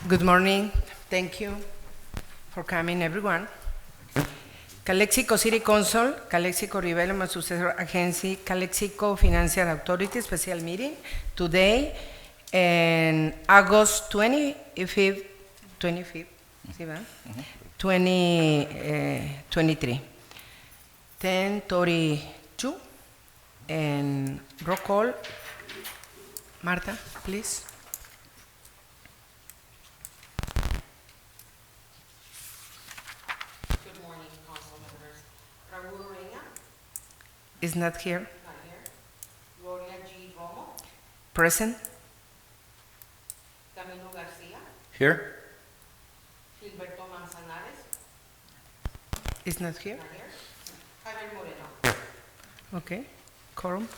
Good morning. Thank you for coming, everyone. Calexico City Council, Calexico Development Successor Agency, Calexico Financial Authority special meeting today in August 25th, 2023. 10:32 and roll call. Marta, please. Is not here. Not here. Gloria G. Romo. Present. Camilo Garcia. Here. Gilberto Manzanares. Is not here. Not here. Javier Moreno. Okay. Quorum.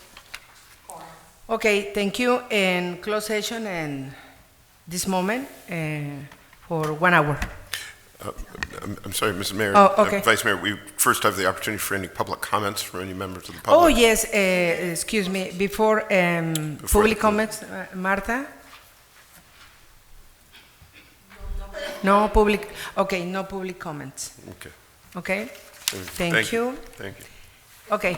Quorum. Okay, thank you. And close session and this moment for 1 hour. I'm sorry, Mrs. Mayor. Oh, okay. Vice Mayor, we first have the opportunity for any public comments from any members of the public. Oh, yes, excuse me. Before public comments, Marta? No public, okay, no public comments. Okay. Okay? Thank you. Thank you. Okay,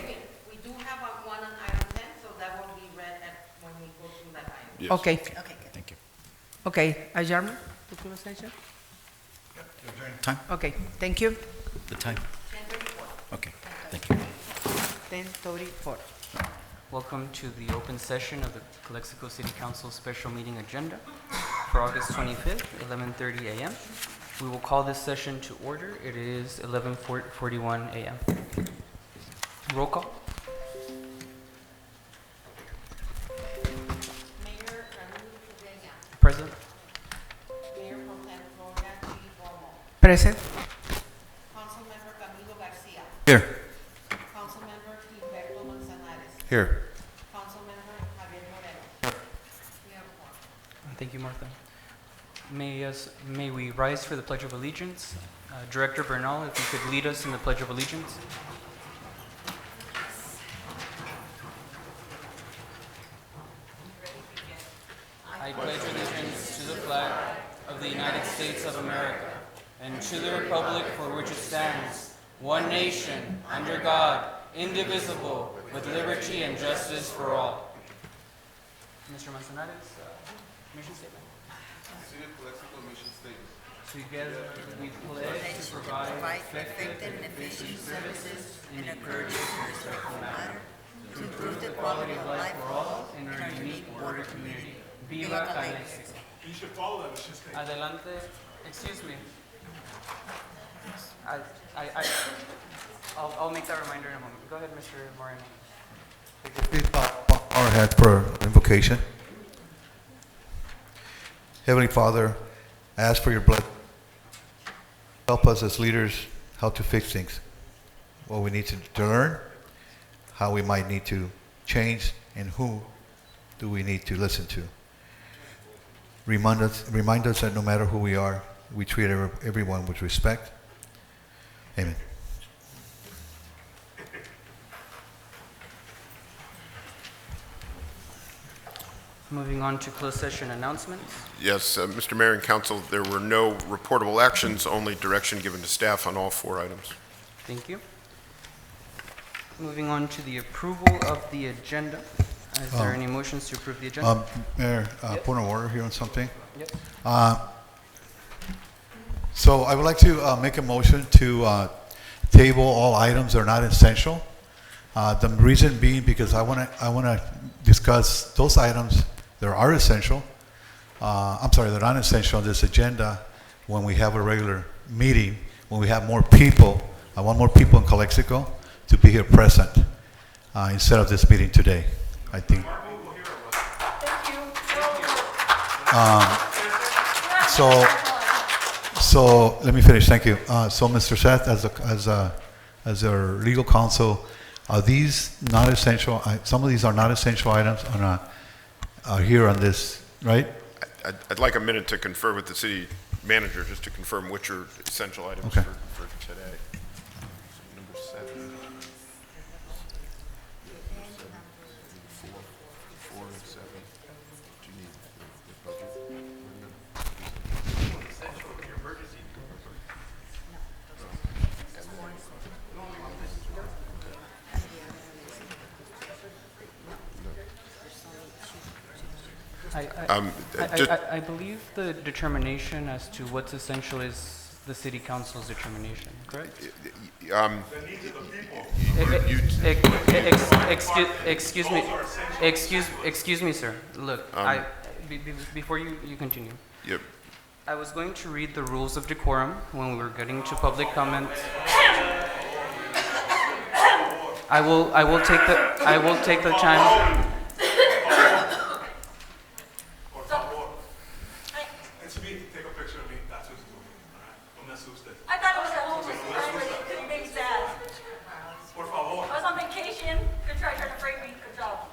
We do have one on item 10, so that will be read when we go through that item. Yes. okay, Okay, thank you. okay. Adjournment to close session? Time? Okay, thank you. The time? 10:34. Okay, thank you. 10:34. Welcome to the open session of the Calexico City Council special meeting agenda for August 25th, 11:30 a.m. We will call this session to order. It is 11:41 a.m. Roll call. Mayor Ramiro Pereira. Present. Mayor Pro Tem Gloria G. Romo. Present. Councilmember Camilo Garcia. Here. Councilmember Gilberto Manzanares. Here. Councilmember Javier Moreno. We have quorum. Thank you, Martha. May we rise for the Pledge of Allegiance. Director Bernal, if you could lead us in the Pledge of Allegiance. I pledge allegiance to the flag of the United States of America and to the republic for which it stands, one nation, under God, indivisible, with liberty and justice for all. Mr. Manzanares, mission statement. Together we pledge to provide effective and efficient services in accordance with respectful manner to improve the quality of life for all in our unique border community. Viva Calexico. You should follow that. It's just Adelante. Excuse me. I'll make that reminder in a moment. Go ahead, Mr. Moreno. Please bow our head for invocation. Heavenly Father, I ask for your blood. Help us as leaders how to fix things, what we need to learn, how we might need to change, and who do we need to listen to. Remind us that no matter who we are, we treat everyone with respect. Amen. Moving on to closed session announcements. Yes, Mr. Mayor and Council, there were no reportable actions, only direction given to staff on all 4 items. Thank you. Moving on to the approval of the agenda. Is there any motions to approve the agenda? Mayor, Yep. point of order here on something. Yep. So I would like to make a motion to table all items that are not essential. The reason being because I want to discuss those items that are essential. They're not essential on this agenda when we have a regular meeting, when we have more people. I want more people in Calexico to be here present instead of this meeting today, I think. So let me finish. Thank you. So, Mr. Seth, as our legal counsel, are these not essential? Some of these are not essential items are here on this, right? I'd like a minute to confer with the city manager, just to confirm which are essential items Okay. for today. Number 7. 4 and 7. Do you need the budget? I believe the determination as to what's essential is the city council's determination, correct? Excuse me, sir. Look, before you continue. Yep. I was going to read the rules of decorum when we were getting to public comments. I will take the time. It's me. Take a picture of me. That's who's doing it. All right? No me asustes. I thought it was a homeless because you made me sad. Por favor. I was on vacation. You're trying to break me. Good job.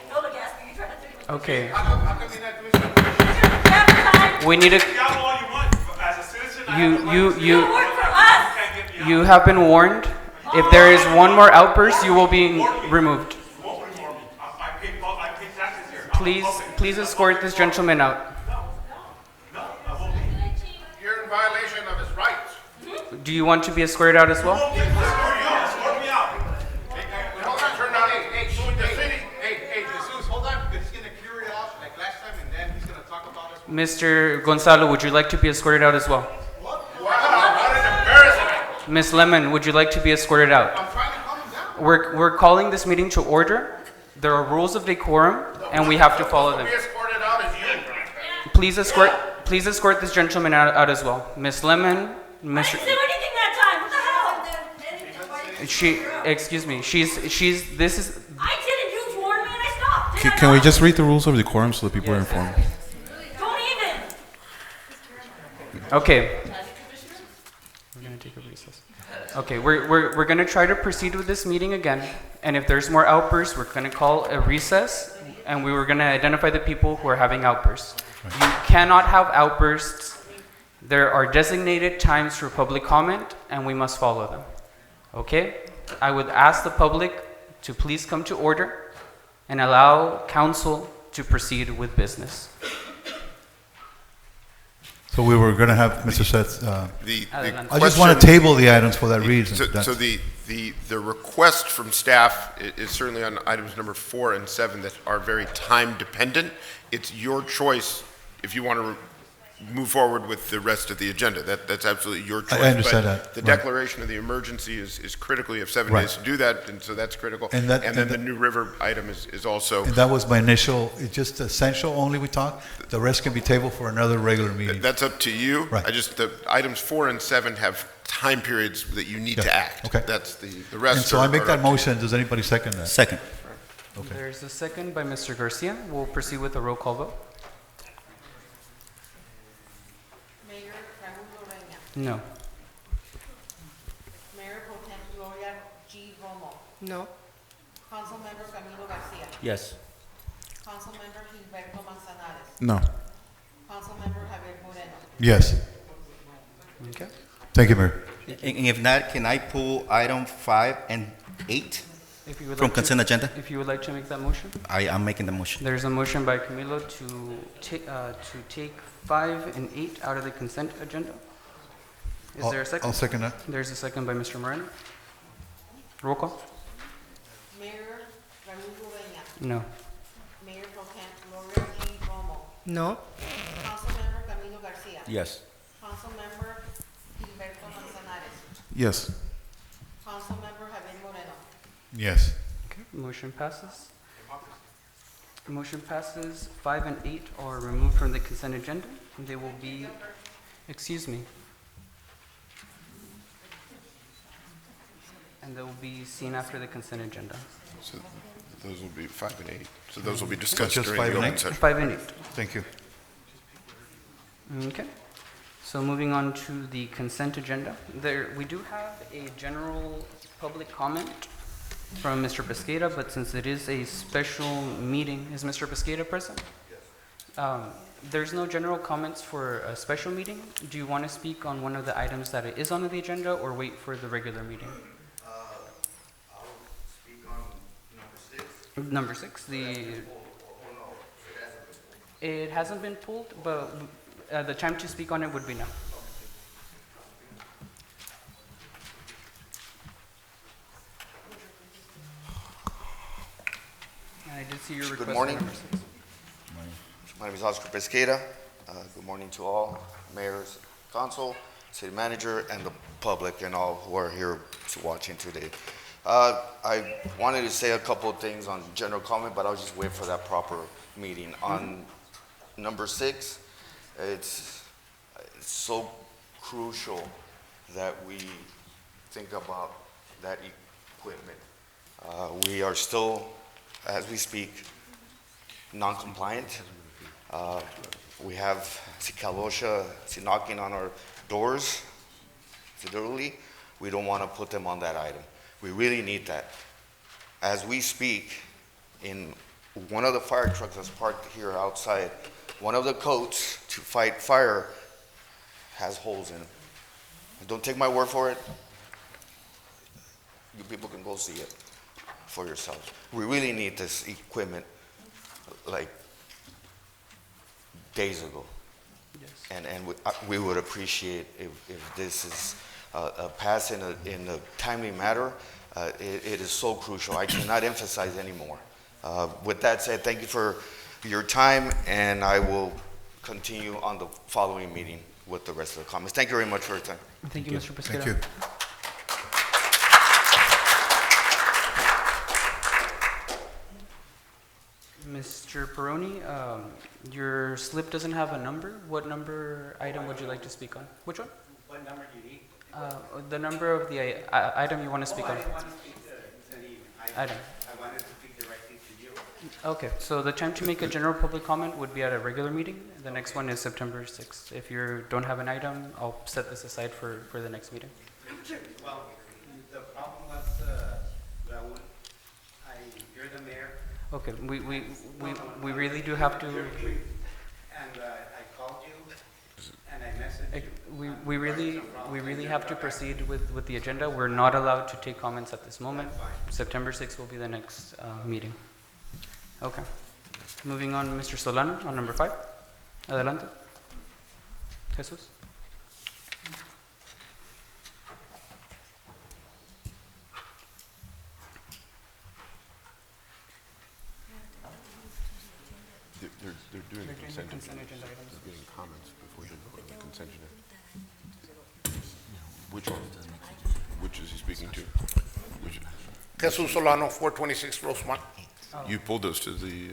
Don't look at me. You're trying to take me. Okay. How come you're not doing something? You have time. We need to. You got all you want. As a citizen, I have the right to You work for us. can't get me out. You have been warned. If there is one more outburst, you will be removed. You won't remove me. I pay taxes here. I'm Please, public. please escort this gentleman out. No, I won't be. You're in violation of his rights. Do you want to be escorted out as well? Escort me out. Hold on, turn down. Hey, Jesus, hold on. He's gonna clear it off like last time, and then he's gonna talk about us. Mr. Gonzalo, would you like to be escorted out as well? Wow, what an embarrassment. Miss Lemon, would you like to be escorted out? I'm trying to calm him down. We're calling this meeting to order. There are rules of decorum, and we have to follow them. Be escorted out as you. Please escort this gentleman out as well. Miss Lemon, I didn't do anything that time. What the hell? excuse me. This is. I didn't. You warned me and I stopped. Did I Can we not? just read the rules of decorum so that people are informed? Don't even. Okay. We're gonna take a recess. Okay, we're gonna try to proceed with this meeting again, and if there's more outbursts, we're gonna call a recess, and we were gonna identify the people who are having outbursts. You cannot have outbursts. There are designated times for public comment, and we must follow them. Okay? I would ask the public to please come to order and allow council to proceed with business. So we were going to have Mr. Seth, The Adelante. I just want to question- table the items for that reason. So That's- the request from staff is certainly on items number 4 and 7 that are very time dependent. It's your choice if you want to move forward with the rest of the agenda. That's absolutely your choice. understand But that, the right. declaration of the emergency is critical. You have 7 Right. days to do that, and so that's critical. And that- then and the that- New River item is also, And that was my initial, it's just essential only we talk. The rest can be tabled for another regular meeting. that's up to you. Right. The items 4 and 7 have time periods that you need to Yeah, act. okay. That's the rest. And so I make are that up to you. motion. Does anybody second that? Second. Okay. There's a second by Mr. Garcia. We'll proceed with a roll call vote. Mayor Raul Lorena, No. Mayor Pro Tem Gloria G. Romo, No. Councilmember Camilo Garcia, Yes. Councilmember Gilberto Manzanares, No. Councilmember Javier Moreno. Yes. Okay. Thank you, Mayor. And if not, can I pull item 5 and 8 If you would from like to, consent agenda? if you would like to make that motion. I'm making the motion. There's a motion by Camilo to take 5 and 8 out of the consent agenda. Is there a second? I'll second that. There's a second by Mr. Moreno. Roll call? Mayor Raul Lorena, No. Mayor Pro Tem Gloria G. Romo, No. Councilmember Camilo Garcia, Yes. Councilmember Gilberto Manzanares, Yes. Councilmember Javier Moreno. Yes. Okay, motion passes. Motion passes. 5 and 8 are removed from the consent agenda. They will be, excuse me. And they will be seen after the consent agenda. So those will be 5 and 8. So those will be discussed just during 5 the and open 8? session. 5 and 8. Thank you. Okay. So moving on to the consent agenda. We do have a general public comment from Mr. Pesqueira, but since it is a special meeting, is Mr. Pesqueira present? Yes. There's no general comments for a special meeting. Do you want to speak on one of the items that it is on the agenda or wait for the regular meeting? I'll speak on Number number 6. 6, it hasn't been pulled, but the time to speak on it would be now. And I did see your request. morning. for number 6. My name is Oscar Pesqueira. Good morning to all, mayors, council, city manager, and the public and all who are here watching today. I wanted to say a couple of things on general comment, but I'll just wait for that proper meeting. On number 6, it's so crucial that we think about that equipment. We are still, as we speak, non-compliant. We have Calexico knocking on our doors, literally. We don't want to put them on that item. We really need that. As we speak, in one of the fire trucks that's parked here outside, one of the coats to fight fire has holes in it. Don't take my word for it. You people can go see it for yourselves. We really need this equipment like days ago. Yes. And we would appreciate if this is passed in a timely manner. It is so crucial. I cannot emphasize anymore. With that said, thank you for your time, and I will continue on the following meeting with the rest of the comments. Thank you very much for your time. Thank you, Mr. Pesqueira. Thank you. Mr. Peroni, your slip doesn't have a number. What number item would you like to speak on? Which one? What number do you need? The number of the item you want to speak on. I didn't want to speak to any Item. I wanted to speak directly to you. Okay, so the time to make a general public comment would be at a regular meeting. The next one is September 6th. If you don't have an item, I'll set this aside for the next meeting. Well, the problem was, Raul, you're the mayor. Okay, we really do have to. And I called you, and I messaged you. We really have to proceed with the agenda. We're not allowed to take comments at this moment. September 6th will be the next meeting. Okay. Moving on, Mr. Solano on number 5. Adelante. Jesus. They're doing the consent agenda agenda. items. They're getting comments before they vote on the consent agenda. Which one? Which is he speaking to? Which, Jesus Solano, 426 Rosemont. you pulled those to the,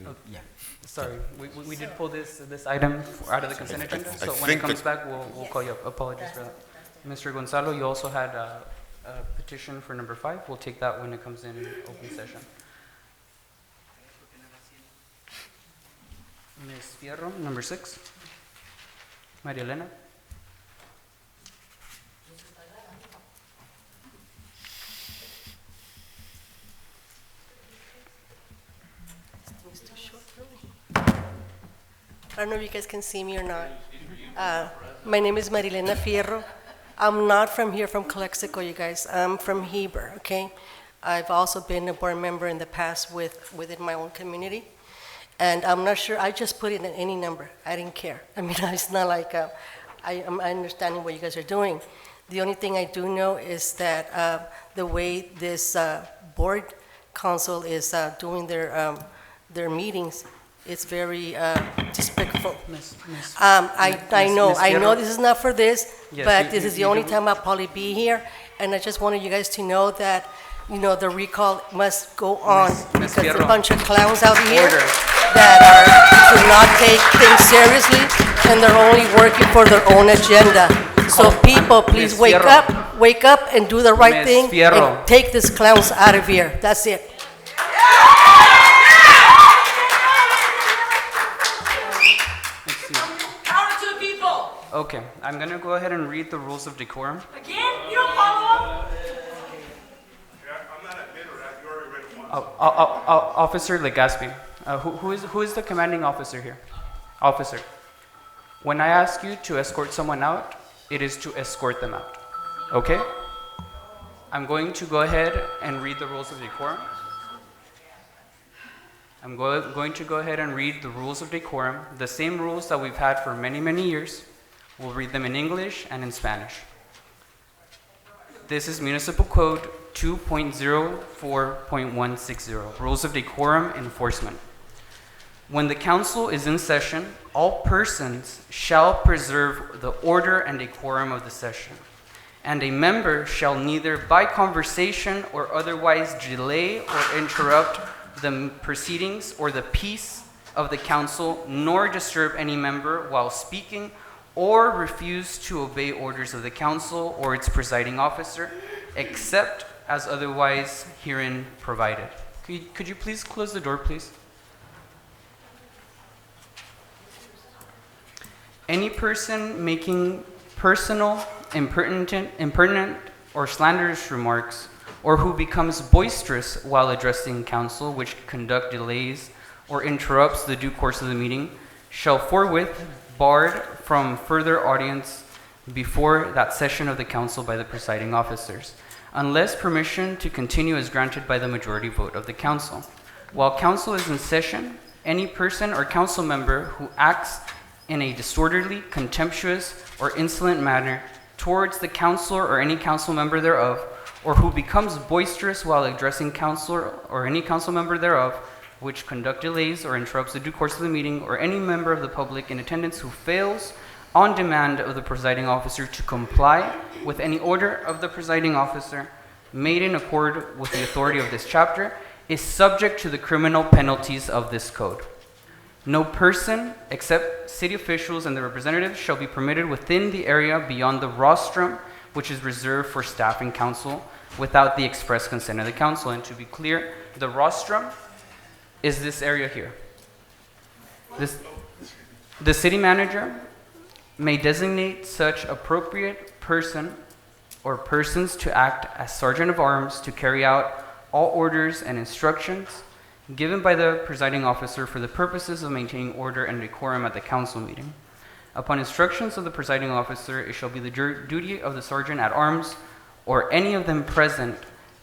Sorry, we did pull this item out of the consent agenda, so when it think comes back, we'll call you up. Apologies for that. Mr. Gonzalo, you also had a petition for number 5. We'll take that when it comes in open session. Ms. Fierro, number 6. Maria Elena. I don't know if you guys can see me or not. My name is Marilena Fierro. I'm not from here, from Calexico, you guys. I'm from Heber, okay? I've also been a board member in the past within my own community. And I'm not sure, I just put it in any number. I didn't care. I mean, it's not like, I'm understanding what you guys are doing. The only thing I do know is that the way this board council is doing their meetings, it's very despicable. I know this is not for this, Yes, but this is the only time I'll probably be here. And I just wanted you guys to know that, you know, the recall must go on because there's a Fierro. bunch of clowns out here Order. that do not take things seriously, and they're only working for their own agenda. So people, please Ms. wake up and do the right Ms. thing Fierro. and take these clowns out of here. That's it. Let's see. Power to the people. Okay, I'm going to go ahead and read the rules of decorum. Again, you don't follow up? Yeah, I'm not a bidder, you already read it once. Officer Legaspi, who is the commanding officer here? Officer, when I ask you to escort someone out, it is to escort them out, okay? I'm going to go ahead and read the rules of decorum. I'm going to go ahead and read the rules of decorum, the same rules that we've had for many, many years. We'll read them in English and in Spanish. This is Municipal Code 2.04.160, Rules of Decorum Enforcement. When the council is in session, all persons shall preserve the order and decorum of the session, and a member shall neither by conversation or otherwise delay or interrupt the proceedings or the peace of the council, nor disturb any member while speaking, or refuse to obey orders of the council or its presiding officer, except as otherwise herein provided. Could you please close the door, please? Any person making personal, impertinent, or slanderous remarks, or who becomes boisterous while addressing council, which conduct delays or interrupts the due course of the meeting, shall forthwith barred from further audience before that session of the council by the presiding officers, unless permission to continue is granted by the majority vote of the council. While council is in session, any person or council member who acts in a disorderly, contemptuous, or insolent manner towards the councilor or any council member thereof, or who becomes boisterous while addressing councilor or any council member thereof, which conduct delays or interrupts the due course of the meeting, or any member of the public in attendance who fails on demand of the presiding officer to comply with any order of the presiding officer made in accord with the authority of this chapter, is subject to the criminal penalties of this code. No person, except city officials and their representatives, shall be permitted within the area beyond the rostrum, which is reserved for staff and council, without the express consent of the council. And to be clear, the rostrum is this area here. The city manager may designate such appropriate person or persons to act as sergeant of arms to carry out all orders and instructions given by the presiding officer for the purposes of maintaining order and decorum at the council meeting. Upon instructions of the presiding officer, it shall be the duty of the sergeant at arms or any of them present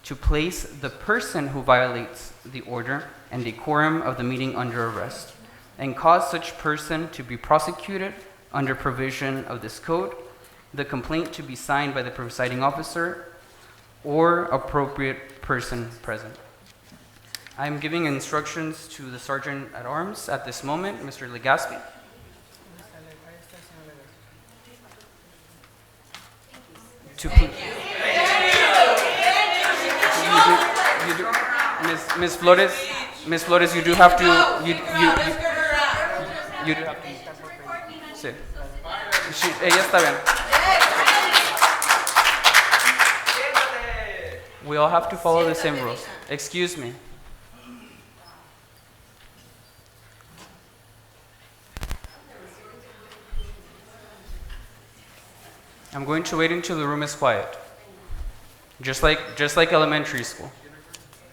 to place the person who violates the order and decorum of the meeting under arrest, and cause such person to be prosecuted under provision of this code, the complaint to be signed by the presiding officer or appropriate person present. I am giving instructions to the Sergeant at Arms at this moment, Mr. Legaspi. To Ms. Flores, you do have to, you do have to. Sí. Ella está bien. We all have to follow the same rules. Excuse me. I'm going to wait until the room is quiet. Just like elementary school.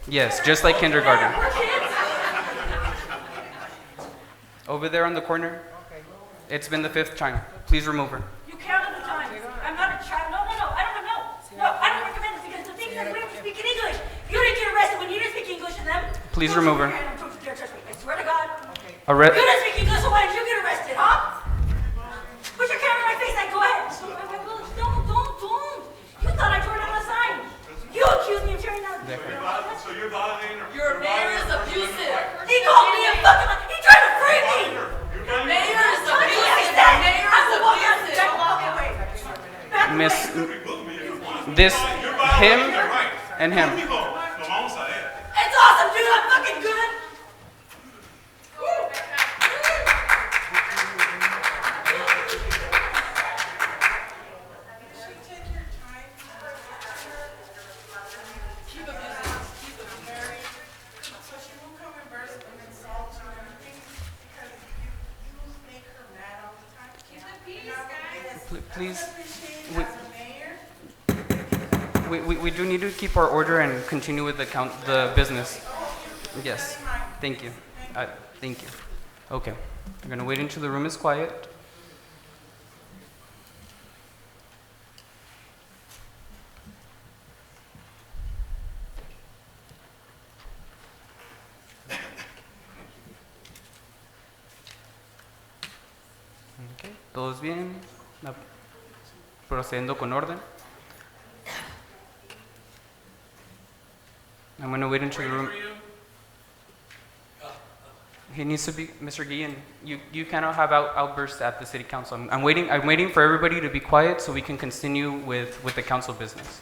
Yes, just like kindergarten. Over there on the corner. It's been the 5th time. Please remove her. You counted the time. I'm not a child. No, I don't know. No, I don't recommend this because the things that we have to speak in English. You didn't get arrested when you didn't speak English to them. Please remove her. I swear to God. You Arrest. didn't speak English, so why did you get arrested, huh? Put your camera in my face and go ahead. Don't. You thought I tore down a sign. You accused me of tearing down. So you're violating Your mayor is abusive. He called me a fucking. He tried to free me. Your mayor is That's what I abusive. said. Your mayor I is will walk out and abusive. check walk away. Back away. Miss, this, him, and him. It's awesome, dude. I'm fucking good. Please, we do need to keep our order and continue with the business. Yes, thank you. Thank you. Okay, we're gonna wait until the room is quiet. Okay, ¿todos bien? Procediendo con orden. I'm going to wait until the room. He needs to be, Mr. Guillen, you cannot have outbursts at the city council. I'm waiting for everybody to be quiet so we can continue with the council business.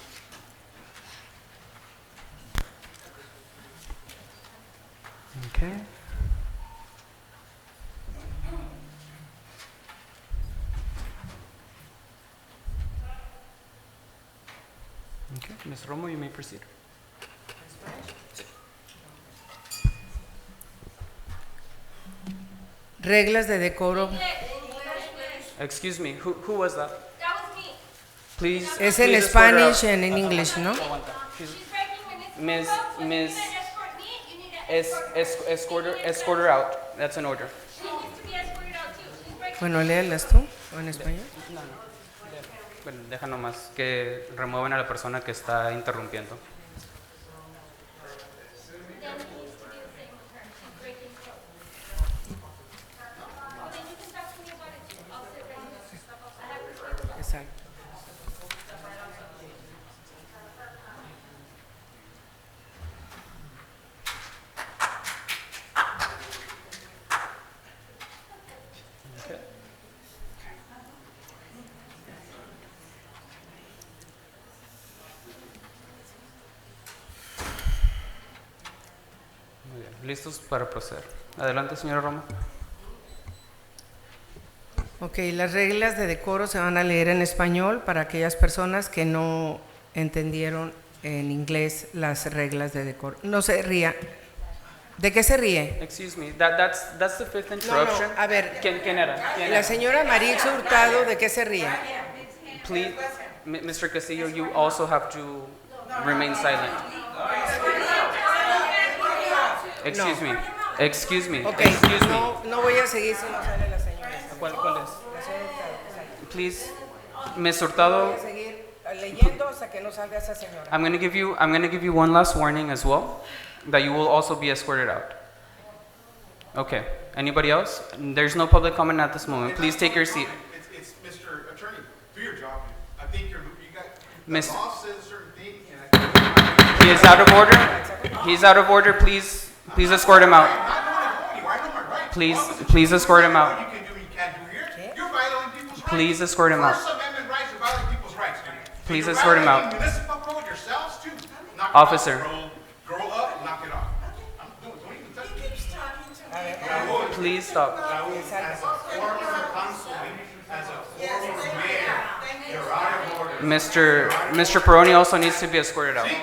Okay. Okay, Ms. Romo, you may proceed. Reglas de decoro. Excuse me, who was that? That was me. Please. Es en please escort her out. Spanish and in English, ¿no? Aguanta. She's breaking Miss, municipal code, so Miss, you need to escort me, you need to escort her out. That's an order. She needs to be escorted out too. She's breaking. Bueno, léelas tú o en español. No, no. Bueno, deja nomás que remuevan a la persona que está interrumpiendo. Then it needs to be the same with her. She's breaking code. Well, then you can talk to me about it too. I'll sit right here. I have to sit. Exacto. Okay. Muy bien, listos para proceder. Adelante, señora Roma. Ok, las reglas de decoro se van a leer en español para aquellas personas que no entendieron en inglés las reglas de decoro. No se ría. ¿De qué se ríe? Excuse me, that's the fifth interruption. a ver. ¿Quién era? La señora Marix Hurtado, ¿de qué se ríe? Please, Mr. Castillo, you also have to remain silent. Excuse me. Excuse me. Ok, Excuse me. no voy a seguir si no sale la señora. ¿Cuál es? La señora Hurtado, exacto. Please, Ms. Hurtado, Voy a seguir leyendo hasta que no salga esa señora. I'm going to give you one last warning as well, that you will also be escorted out. Okay. Anybody else? There's no public comment at this moment. Please take your seat. It's Mr. Attorney, do your job. I think you got, Miss- the law says certain things, and I think He is out of order. He's out of order. Please escort him out. I know my rights. Please escort him out. You can do, you can't do here. You're violating people's rights. Please escort him out. First Amendment rights are violating people's rights, dude. Please You're escort him out. violating municipal code yourselves, too. Knock it Officer. off, grow up, and knock it off. Don't even touch me. Please stop. As a former councilman, as a former mayor, you're out of order. Mr. Peroni also needs to be escorted out. You're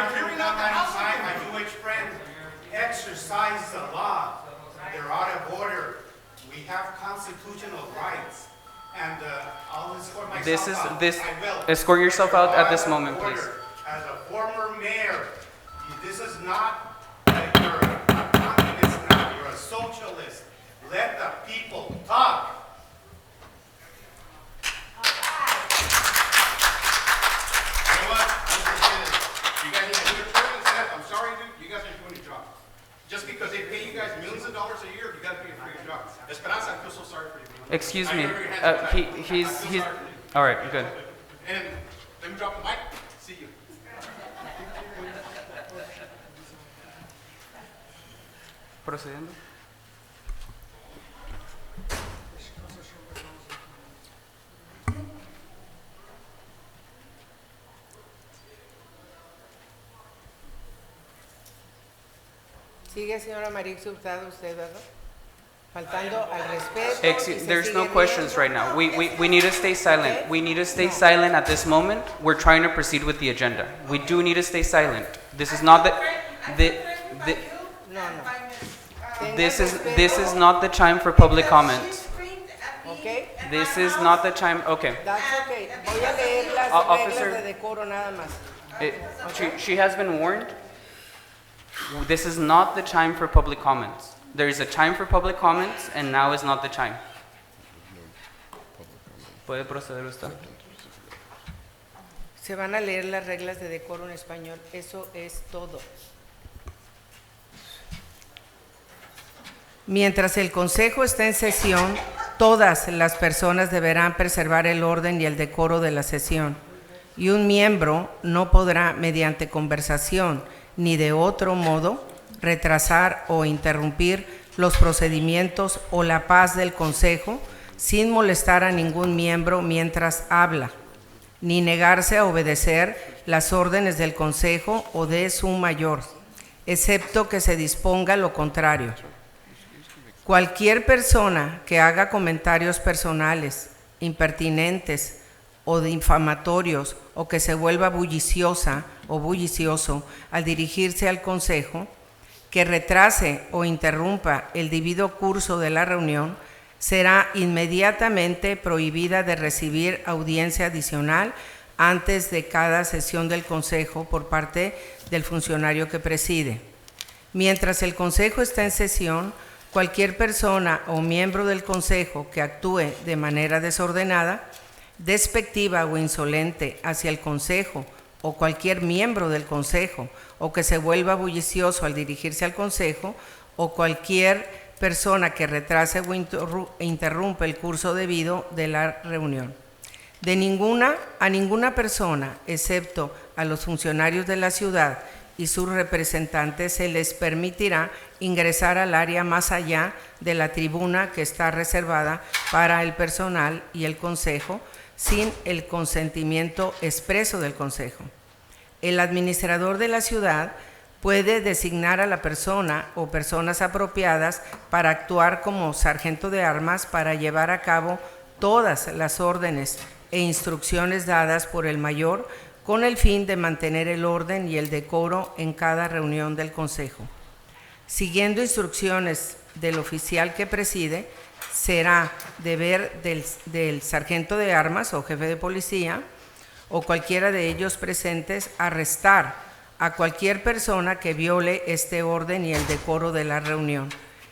clearing up the house. My Jewish friend, exercise the law. They're out of order. We have constitutional rights. And I'll escort myself out. I will. Escort yourself out at this Out of moment, order. please. As a former mayor, this is not, you're a communist now, you're a socialist. Let the people talk. You know what? I'm just kidding. You guys need to do your training. I'm sorry, dude, you guys are doing your job. Just because they pay you guys millions of dollars a year, you gotta do your job. Esperanza, I feel so sorry for you. Excuse I me. remember your hands were tied. He's. I feel sorry for you. All right. Good. And let me drop the mic. See you. Procediendo. Sigue, señora Marix Hurtado, usted, ¿verdad? Faltando al respeto. y se There's no sigue questions viendo. right now. We need to stay silent. We need to stay silent at this moment. We're trying to proceed with the agenda. We do need to stay silent. This is not the No, no. Tenga this respeto, is not the time for public comment. ¿ok? This is not the time. Okay. That's okay. Voy a leer las Officer- reglas de decoro nada más. She has been warned. This is not the time for public comments. There is a time for public comments, and now is not the time. ¿Puede proceder usted? Se van a leer las reglas de decoro en español. Eso es todo. Mientras el Consejo está en sesión, todas las personas deberán preservar el orden y el decoro de la sesión. Y un miembro no podrá, mediante conversación ni de otro modo, retrasar o interrumpir los procedimientos o la paz del Consejo sin molestar a ningún miembro mientras habla, ni negarse a obedecer las órdenes del Consejo o de su mayor, excepto que se disponga lo contrario. Cualquier persona que haga comentarios personales, impertinentes o difamatorios o que se vuelva bulliciosa o bullicioso al dirigirse al Consejo, que retrase o interrumpa el debido curso de la reunión, será inmediatamente prohibida de recibir audiencia adicional antes de cada sesión del Consejo por parte del funcionario que preside. Mientras el Consejo está en sesión, cualquier persona o miembro del Consejo que actúe de manera desordenada, despectiva o insolente hacia el Consejo o cualquier miembro del Consejo, o que se vuelva bullicioso al dirigirse al Consejo, o cualquier persona que retrase o interrumpa el curso debido de la reunión. A ninguna persona, excepto a los funcionarios de la ciudad y sus representantes, se les permitirá ingresar al área más allá de la tribuna que está reservada para el personal y el Consejo, sin el consentimiento expreso del Consejo. El administrador de la ciudad puede designar a la persona o personas apropiadas para actuar como sargento de armas para llevar a cabo todas las órdenes e instrucciones dadas por el mayor con el fin de mantener el orden y el decoro en cada reunión del Consejo. Siguiendo instrucciones del oficial que preside, será deber del sargento de armas o jefe de policía o cualquiera de ellos presentes arrestar a cualquier persona que viole este orden y el decoro de la reunión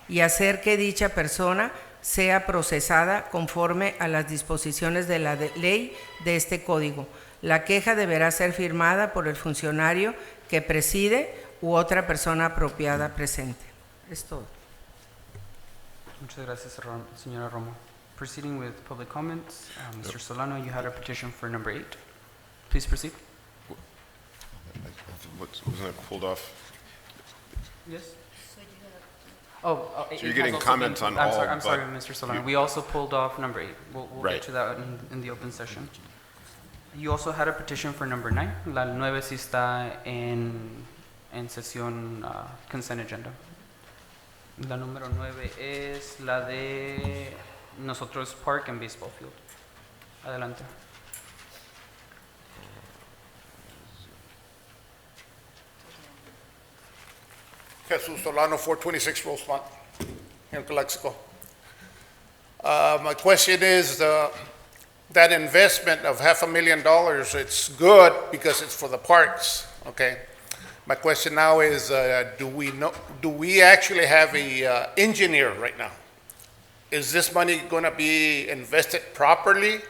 y hacer que dicha persona sea procesada conforme a las disposiciones de la ley de este código. La queja deberá ser firmada por el funcionario que preside u otra persona apropiada presente. Es todo. Muchas gracias, señora Romo. Proceeding with public comments, Mr. Solano, you had a petition for number 8. Please proceed. Wasn't it pulled off? Yes. So you're getting comments on all, I'm sorry, but Mr. Solano. you- We also pulled off number 8. We'll Right. get to that in the open session. You also had a petition for number 9. La 9 sí está en sesión consent agenda. La número 9 es la de nosotros Park and Baseball Field. Adelante. Jesus Solano, 426 Rosemont, here in Calexico. My question is, that investment of $500,000, it's good because it's for the parks, okay? My question now is, do we actually have a engineer right now? Is this money gonna be invested properly,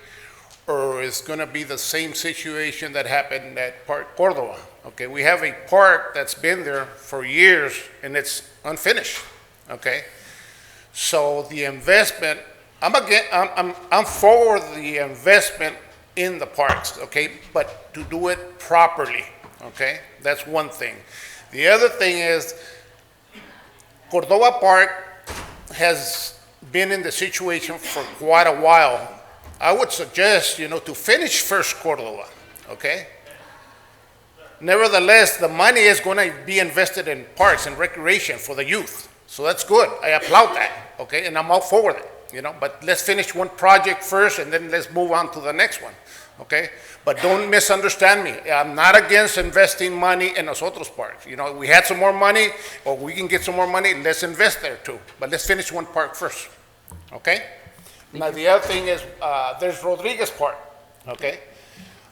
or is gonna be the same situation that happened at Park Cordova? Okay, we have a park that's been there for years and it's unfinished, okay? So the investment, I'm for the investment in the parks, okay? But to do it properly, okay? That's one thing. The other thing is, Cordova Park has been in the situation for quite a while. I would suggest, to finish first Cordova, okay? Nevertheless, the money is going to be invested in parks and recreation for the youth. So that's good. I applaud that, okay? And I'm all for that, But let's finish one project first and then let's move on to the next one, okay? But don't misunderstand me. I'm not against investing money in nosotros parks. We had some more money, or we can get some more money, let's invest there too. But let's finish one park first, okay? Now, the other thing is, there's Rodriguez Park, okay?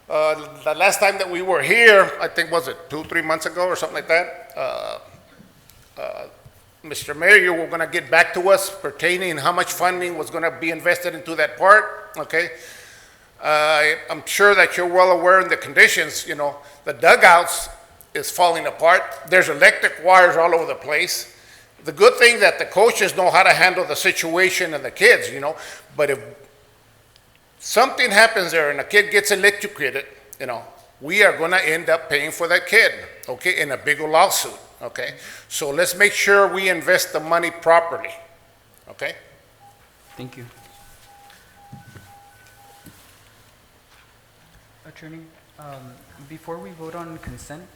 The last time that we were here, I think, was it 2-3 months ago or something like that? Mr. Mayor, you were going to get back to us pertaining how much funding was going to be invested into that park, okay? I'm sure that you're well aware of the conditions, the dugouts is falling apart. There's electric wires all over the place. The good thing that the coaches know how to handle the situation and the kids, but if something happens there and a kid gets electrocuted, we are going to end up paying for that kid, okay, in a big lawsuit, okay? So let's make sure we invest the money properly, okay? Thank you. Attorney, before we vote on consent,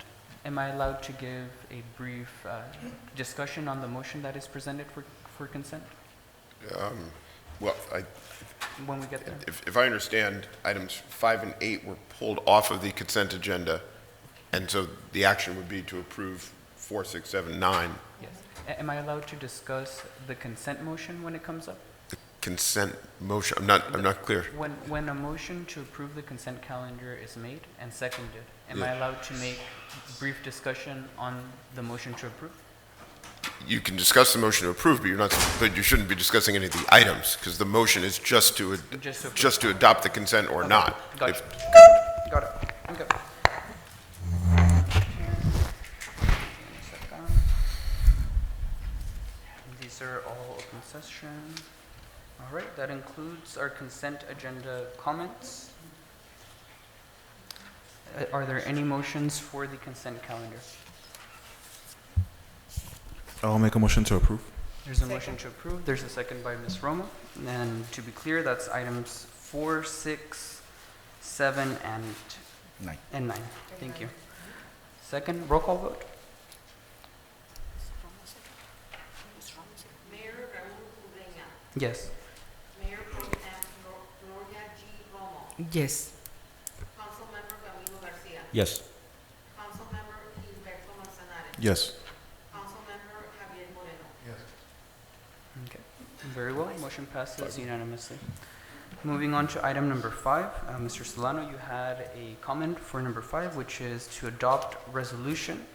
am I allowed to give a brief discussion on the motion that is presented for consent Well, when we get there? if I understand, items 5 and 8 were pulled off of the consent agenda, and so the action would be to approve 4, 6, 7, 9. Yes. Am I allowed to discuss the consent motion when it comes up? The consent motion, I'm not clear. When a motion to approve the consent calendar is made and seconded, am I Yeah. allowed to make brief discussion on the motion to approve? You can discuss the motion to approve, but you shouldn't be discussing any of the items, because the motion is just to adopt the consent or not. Got If- it. Got it. Okay. These are all open session. All right, that includes our consent agenda comments. Are there any motions for the consent calendar? I'll make a motion to approve. There's a motion to approve. There's a second by Ms. Roma. And to be clear, that's items 4, 6, 7, and 9. Thank you. Second, roll call vote. Mayor Raul Ureña, Yes. Mayor Pro Tem Gloria G. Romo, Yes. Councilmember Camilo Garcia, Yes. Councilmember Gilberto Manzanares, Yes. Councilmember Javier Moreno. Okay. Very well. Motion passes unanimously. Moving on to item number 5. Mr. Solano, you had a comment for number 5, which is to adopt resolution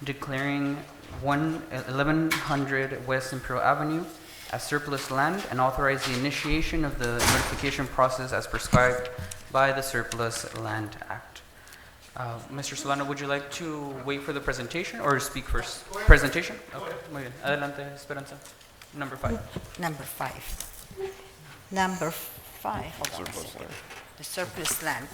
declaring 1100 West Imperial Avenue as surplus land and authorize the initiation of the notification process as prescribed by the Surplus Land Act. Mr. Solano, would you like to wait for the presentation or speak first? Presentation? Okay. Muy bien. Adelante, Esperanza. Number 5. Number 5. Number 5, hold on a second. The surplus land.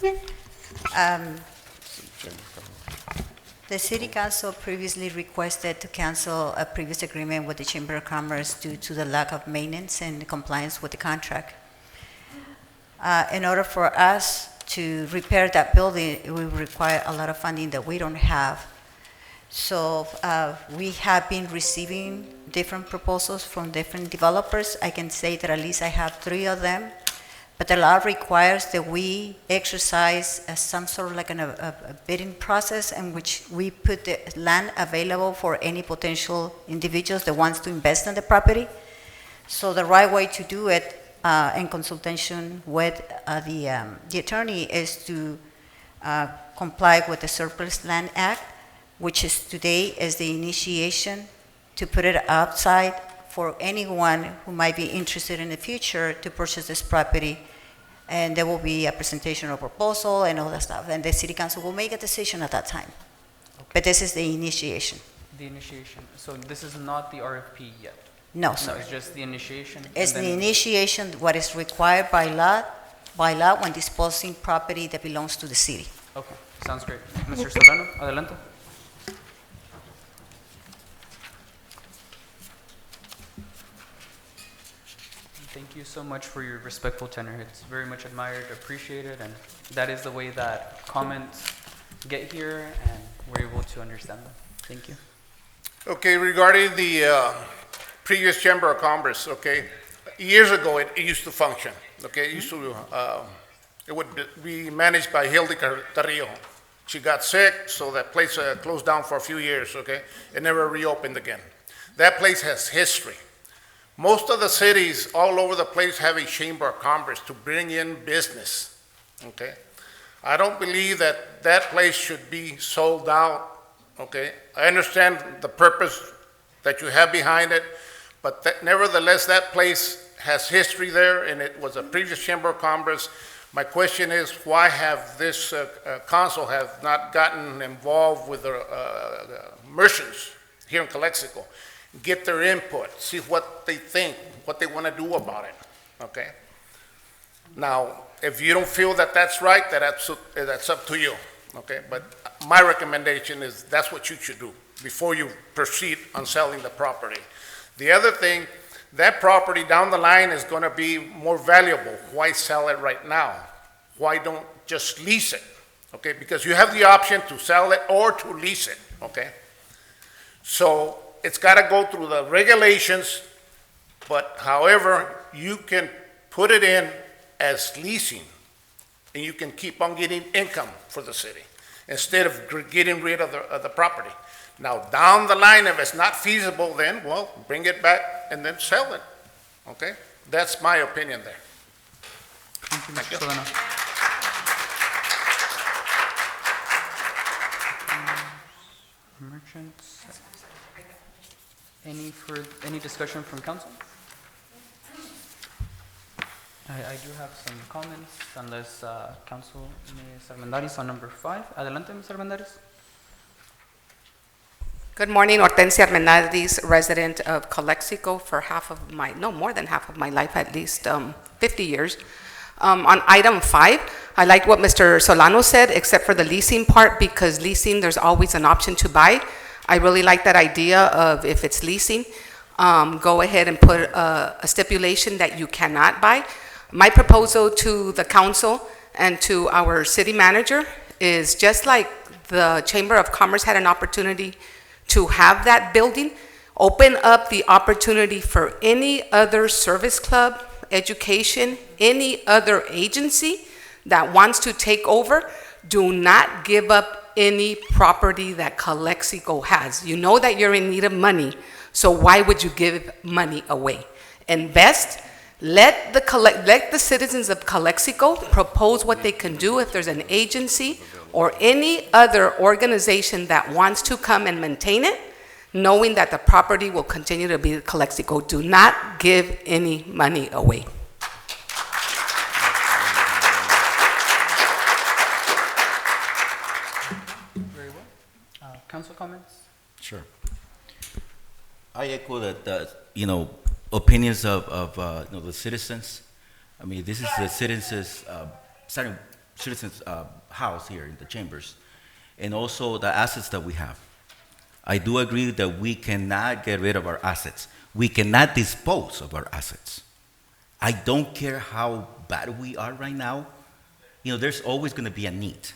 The City Council previously requested to cancel a previous agreement with the Chamber of Commerce due to the lack of maintenance and compliance with the contract. In order for us to repair that building, it will require a lot of funding that we don't have. So we have been receiving different proposals from different developers. I can say that at least I have 3 of them. But the law requires that we exercise some sort of like a bidding process in which we put the land available for any potential individuals that wants to invest in the property. So the right way to do it in consultation with the attorney is to comply with the Surplus Land Act, which is today is the initiation to put it outside for anyone who might be interested in the future to purchase this property. And there will be a presentation of proposal and all that stuff. And the City Council will make a decision at that time. Okay. But this is the initiation. The initiation. So this is not the RFP yet? No, sir. No, it's just the initiation? It's and the then- initiation, what is required by law when disposing property that belongs to the city. Okay, sounds great. Mr. Solano, adelante. Thank you so much for your respectful tenor. It's very much admired, appreciated, and that is the way that comments get here and we're able to understand them. Thank you. Okay, regarding the previous Chamber of Commerce, okay, years ago, it used to function, okay? It used to, it would be managed by Hildy Carrillo. She got sick, so that place closed down for a few years, okay? It never reopened again. That place has history. Most of the cities all over the place have a Chamber of Commerce to bring in business, okay? I don't believe that that place should be sold out, okay? I understand the purpose that you have behind it, but nevertheless, that place has history there, and it was a previous Chamber of Commerce. My question is, why have this council have not gotten involved with the merchants here in Calexico? Get their input, see what they think, what they want to do about it, okay? Now, if you don't feel that that's right, that's up to you, okay? But my recommendation is that's what you should do. before you proceed on selling the property. The other thing, that property down the line is going to be more valuable. Why sell it right now? Why don't just lease it? Okay, because you have the option to sell it or to lease it, okay? So it's got to go through the regulations, but however, you can put it in as leasing, and you can keep on getting income for the city instead of getting rid of the property. Now, down the line, if it's not feasible, then, well, bring it back and then sell it, okay? That's my opinion there. Thank you, Mr. Solano. Merchants. Any discussion from council? I do have some comments, unless Council Ms. Armendariz on number 5. Adelante, Ms. Armendariz. Good morning, Hortensia Armendariz, resident of Calexico for more than half of my life, at least 50 years. On item 5, I like what Mr. Solano said, except for the leasing part, because leasing, there's always an option to buy. I really like that idea of, if it's leasing, go ahead and put a stipulation that you cannot buy. My proposal to the council and to our city manager is, just like the Chamber of Commerce had an opportunity to have that building, open up the opportunity for any other service club, education, any other agency that wants to take over. Do not give up any property that Calexico has. You know that you're in need of money, so why would you give money away? Invest. Let the citizens of Calexico propose what they can do. If there's an agency or any other organization that wants to come and maintain it, knowing that the property will continue to be Calexico, do not give any money away. Very well. Council comments? Sure. I echo that, opinions of the citizens. I mean, this is the citizens' house here in the chambers, and also the assets that we have. I do agree that we cannot get rid of our assets. We cannot dispose of our assets. I don't care how bad we are right now. There's always going to be a need.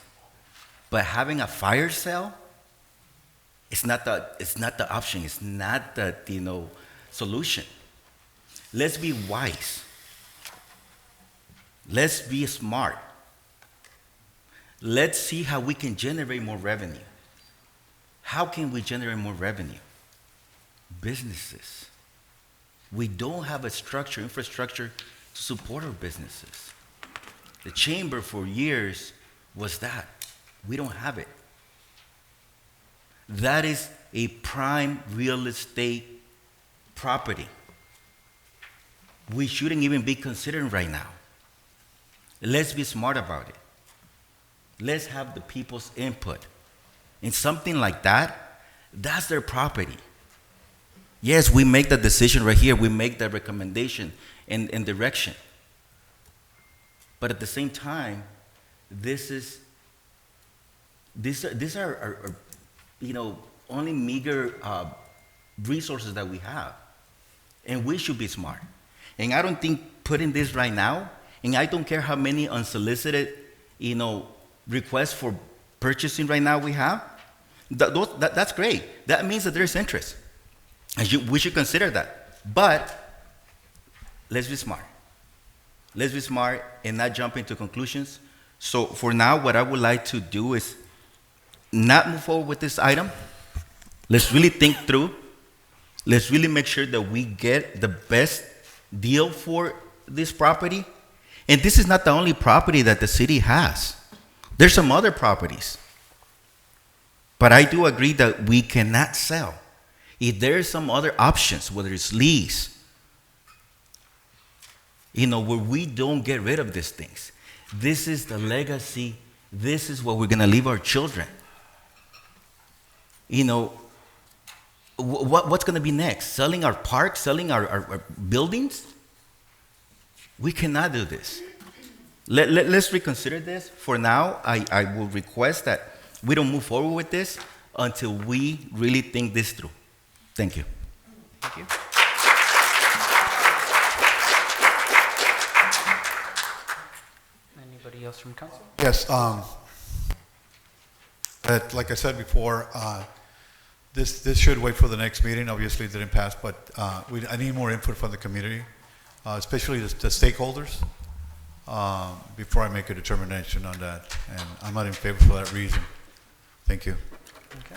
But having a fire sale, it's not the option. It's not the solution. Let's be wise. Let's be smart. Let's see how we can generate more revenue. How can we generate more revenue? Businesses. We don't have a infrastructure to support our businesses. The chamber for years was that. We don't have it. That is a prime real estate property. We shouldn't even be considering right now. Let's be smart about it. Let's have the people's input. And something like that, that's their property. Yes, we make the decision right here. We make the recommendation and direction. But at the same time, these are only meager resources that we have. And we should be smart. And I don't think putting this right now, and I don't care how many unsolicited, requests for purchasing right now we have, that's great. That means that there's interest. And we should consider that. But let's be smart. Let's be smart and not jump into conclusions. So for now, what I would like to do is not move forward with this item. Let's really think through. Let's really make sure that we get the best deal for this property. And this is not the only property that the city has. There's some other properties. But I do agree that we cannot sell. If there are some other options, whether it's lease, where we don't get rid of these things. This is the legacy. This is what we're going to leave our children. What's going to be next? Selling our parks, selling our buildings? We cannot do this. Let's reconsider this. For now, I will request that we don't move forward with this until we really think this through. Thank you. Thank you. Anybody else from council? Yes, like I said before, this should wait for the next meeting. Obviously, it didn't pass, but I need more input from the community, especially the stakeholders, before I make a determination on that. And I'm not in favor for that reason. Thank you. Okay.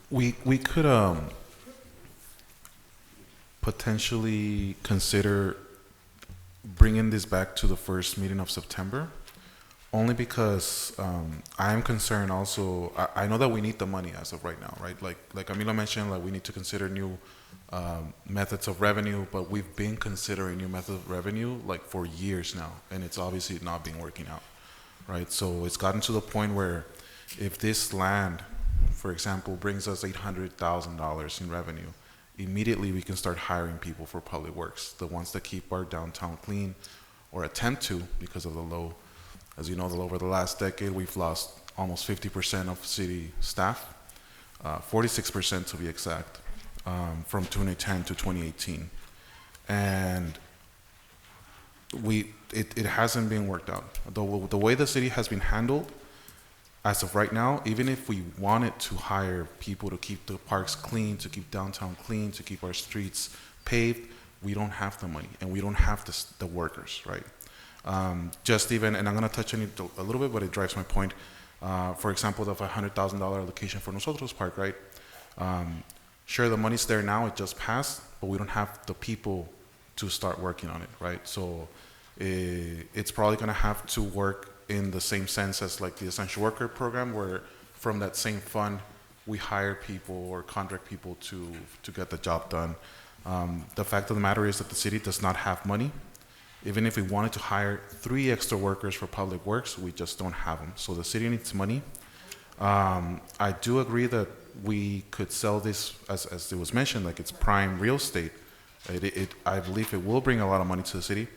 We could potentially consider bringing this back to the first meeting of September, only because I am concerned also. I know that we need the money as of right now, right? Like Camilo mentioned, like we need to consider new methods of revenue, but we've been considering new methods of revenue like for years now, and it's obviously not been working out, right? So it's gotten to the point where if this land, for example, brings us $800,000 in revenue, immediately we can start hiring people for public works, the ones that keep our downtown clean, or attempt to, because of the low, as you know, over the last decade, we've lost almost 50% of city staff, 46% to be exact, from 2010 to 2018. And it hasn't been worked out. The way the city has been handled, as of right now, even if we wanted to hire people to keep the parks clean, to keep downtown clean, to keep our streets paved, we don't have the money and we don't have the workers, right? Just even, and I'm gonna touch on it a little bit, but it drives my point. For example, the $100,000 allocation for Nosotros Park, right? Sure, the money's there now, it just passed, but we don't have the people to start working on it, right? So it's probably gonna have to work in the same sense as like the essential worker program, where from that same fund we hire people or contract people to get the job done. The fact of the matter is that the city does not have money. Even if we wanted to hire 3 extra workers for public works, we just don't have them. So the city needs money. I do agree that we could sell this, as it was mentioned, like it's prime real estate. I believe it will bring a lot of money to the city.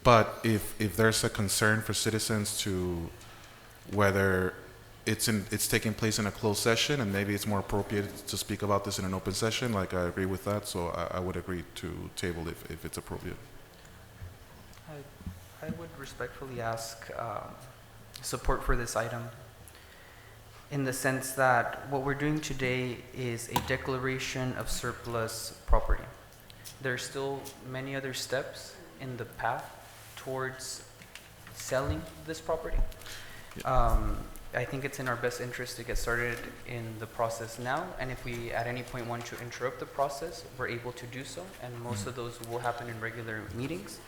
But if there's a concern for citizens to whether it's taking place in a closed session, and maybe it's more appropriate to speak about this in an open session, like I agree with that, so I would agree to table if it's appropriate. I would respectfully ask support for this item, in the sense that what we're doing today is a declaration of surplus property. There are still many other steps in the path towards selling this property. I think it's in our best interest to get started in the process now, and if we at any point want to interrupt the process, we're able to do so, and most of those will happen in regular meetings.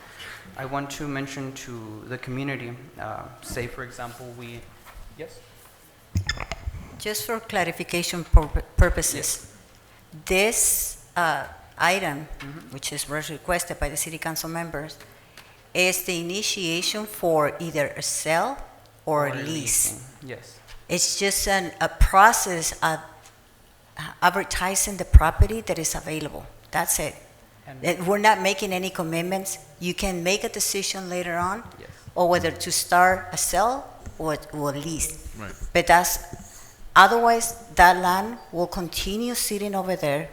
I want to mention to the community, say for example, yes? Just for clarification purposes, this item, which was requested by the city council members, is the initiation for either a sale or a lease. Leasing. Yes. It's just a process of advertising the property that is available. That's it. We're not making any commitments. You can make a decision later on, yes, or whether to start a sale or lease. Right. But otherwise, that land will continue sitting over there,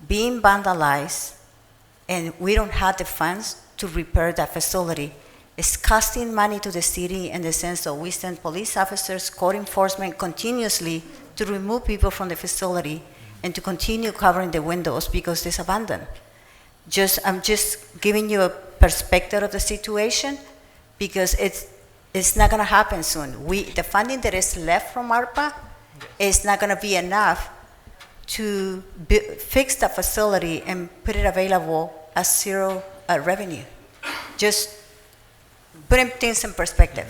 being vandalized, and we don't have the funds to repair that facility. It's costing money to the city in the sense that we send police officers, code enforcement continuously to remove people from the facility and to continue covering the windows because it's abandoned. I'm just giving you a perspective of the situation because it's not gonna happen soon. The funding that is left from ARPA is not gonna be enough to fix the facility and put it available as zero revenue. Just putting things in perspective.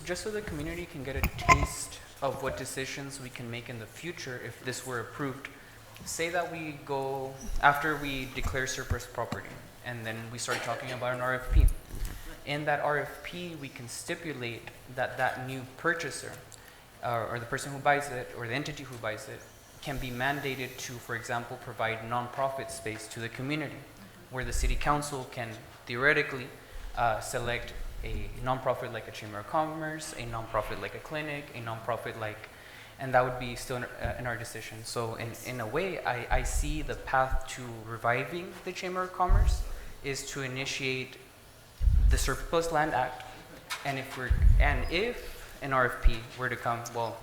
Just so the community can get a taste of what decisions we can make in the future if this were approved. Say that we go, after we declare surplus property, and then we start talking about an RFP. In that RFP, we can stipulate that that new purchaser, or the person who buys it, or the entity who buys it, can be mandated to, for example, provide nonprofit space to the community. where the city council can theoretically select a nonprofit like a Chamber of Commerce, a nonprofit like a clinic, a nonprofit like, and that would be still in our decision. So in a way, I see the path to reviving the Chamber of Commerce is to initiate the Surplus Land Act, and if an RFP were to come, well,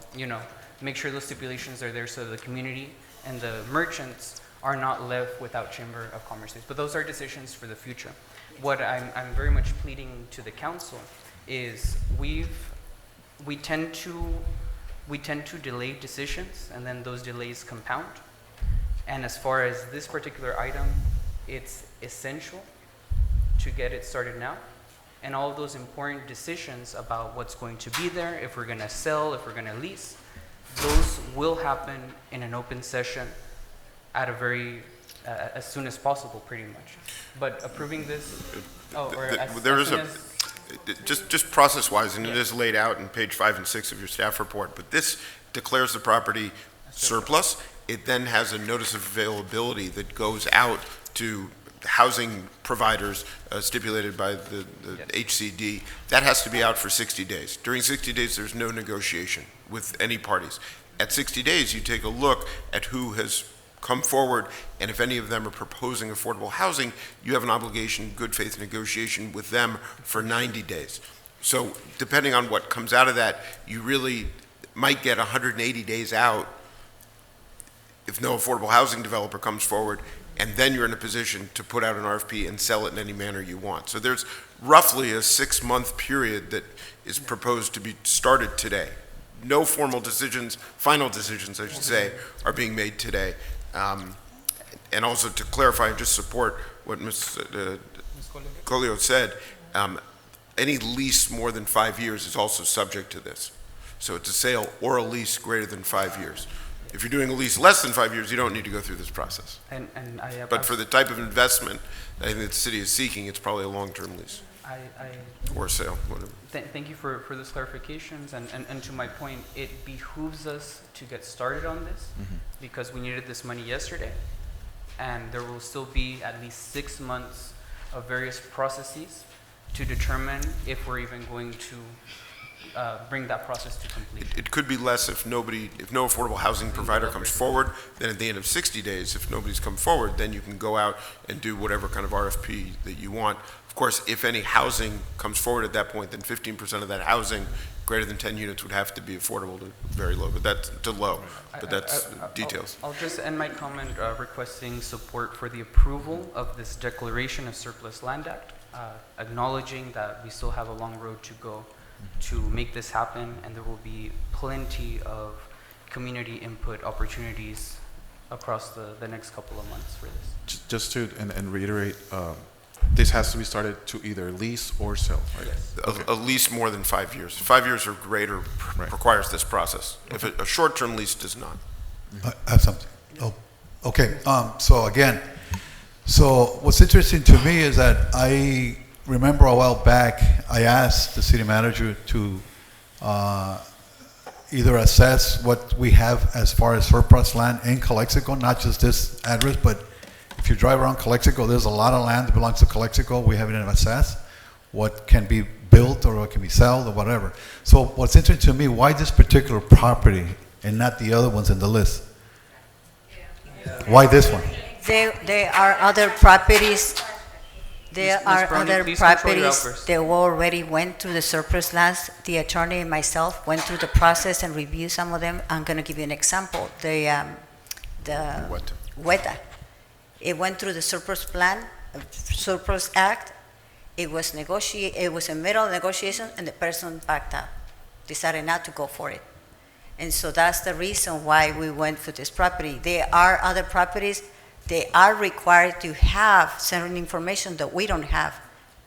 make sure those stipulations are there so the community and the merchants are not left without Chamber of Commerce. But those are decisions for the future. What I'm very much pleading to the council is we tend to delay decisions, and then those delays compound. And as far as this particular item, it's essential to get it started now. And all of those important decisions about what's going to be there, if we're going to sell, if we're going to lease, those will happen in an open session at a very as soon as possible, pretty much. But approving this, just process-wise, and it is laid out in page 5 and 6 of your staff report, but this declares the property surplus. It then has a notice of availability that goes out to housing providers stipulated by the HCD. That has to be out for 60 days. During 60 days, there's no negotiation with any parties. At 60 days, you take a look at who has come forward, and if any of them are proposing affordable housing, you have an obligation, good faith negotiation with them for 90 days. So depending on what comes out of that, you really might get 180 days out if no affordable housing developer comes forward, and then you're in a position to put out an RFP and sell it in any manner you want. So there's roughly a 6-month period that is proposed to be started today. No formal decisions, final decisions, I should say, are being made today. And also to clarify and just support what Ms. Colio said, any lease more than 5 years is also subject to this. So it's a sale or a lease greater than 5 years. If you're doing a lease less than 5 years, you don't need to go through this process. But for the type of investment I think that the city is seeking, it's probably a long-term lease. Or sale, whatever. Thank you for those clarifications, and to my point, it behooves us to get started on this because we needed this money yesterday, and there will still be at least 6 months of various processes to determine if we're even going to bring that process to completion. It could be less if no affordable housing provider comes forward. Then at the end of 60 days, if nobody's come forward, then you can go out and do whatever kind of RFP that you want. Of course, if any housing comes forward at that point, then 15% of that housing greater than 10 units would have to be affordable to very low, but that's to low, but that's details. I'll just end my comment requesting support for the approval of this declaration of Surplus Land Act, acknowledging that we still have a long road to go to make this happen, and there will be plenty of community input opportunities across the next couple of months for this. Just to and reiterate, this has to be started to either lease or sell, right? Yes. Okay. A lease more than 5 years. 5 years or greater requires this process. If a short-term lease does not. I have something. Oh, okay. So again, what's interesting to me is that I remember a while back, I asked the city manager to either assess what we have as far as surplus land in Calexico, not just this address, but if you drive around Calexico, there's a lot of land that belongs to Calexico. We haven't even assessed what can be built or what can be sold or whatever. So what's interesting to me, why this particular property and not the other ones in the list? Why this one? There are other properties. There are Browning, other please control your properties outbursts. that already went through the surplus lands. The attorney and myself went through the process and reviewed some of them. I'm going to give you an example. The Hueta. It went through the surplus act. It was a middle negotiation, and the person backed up, decided not to go for it. And so that's the reason why we went for this property. There are other properties. They are required to have certain information that we don't have.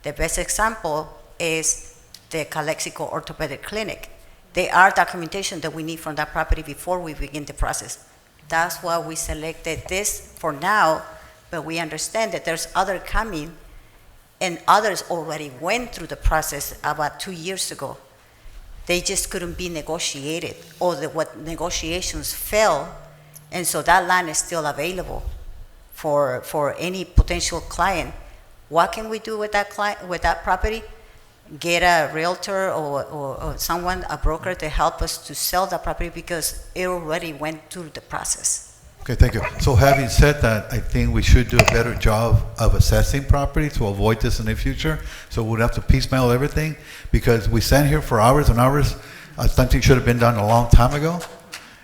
The best example is the Calexico Orthopedic Clinic. There are documentation that we need from that property before we begin the process. That's why we selected this for now, but we understand that there's other coming, and others already went through the process about 2 years ago. They just couldn't be negotiated, or what negotiations fell, and so that land is still available. for any potential client. What can we do with that client, with that property? Get a realtor or someone, a broker, to help us to sell the property because it already went through the process. Okay, thank you. So having said that, I think we should do a better job of assessing property to avoid this in the future. So we'd have to piecemeal everything because we stand here for hours and hours. Something should have been done a long time ago.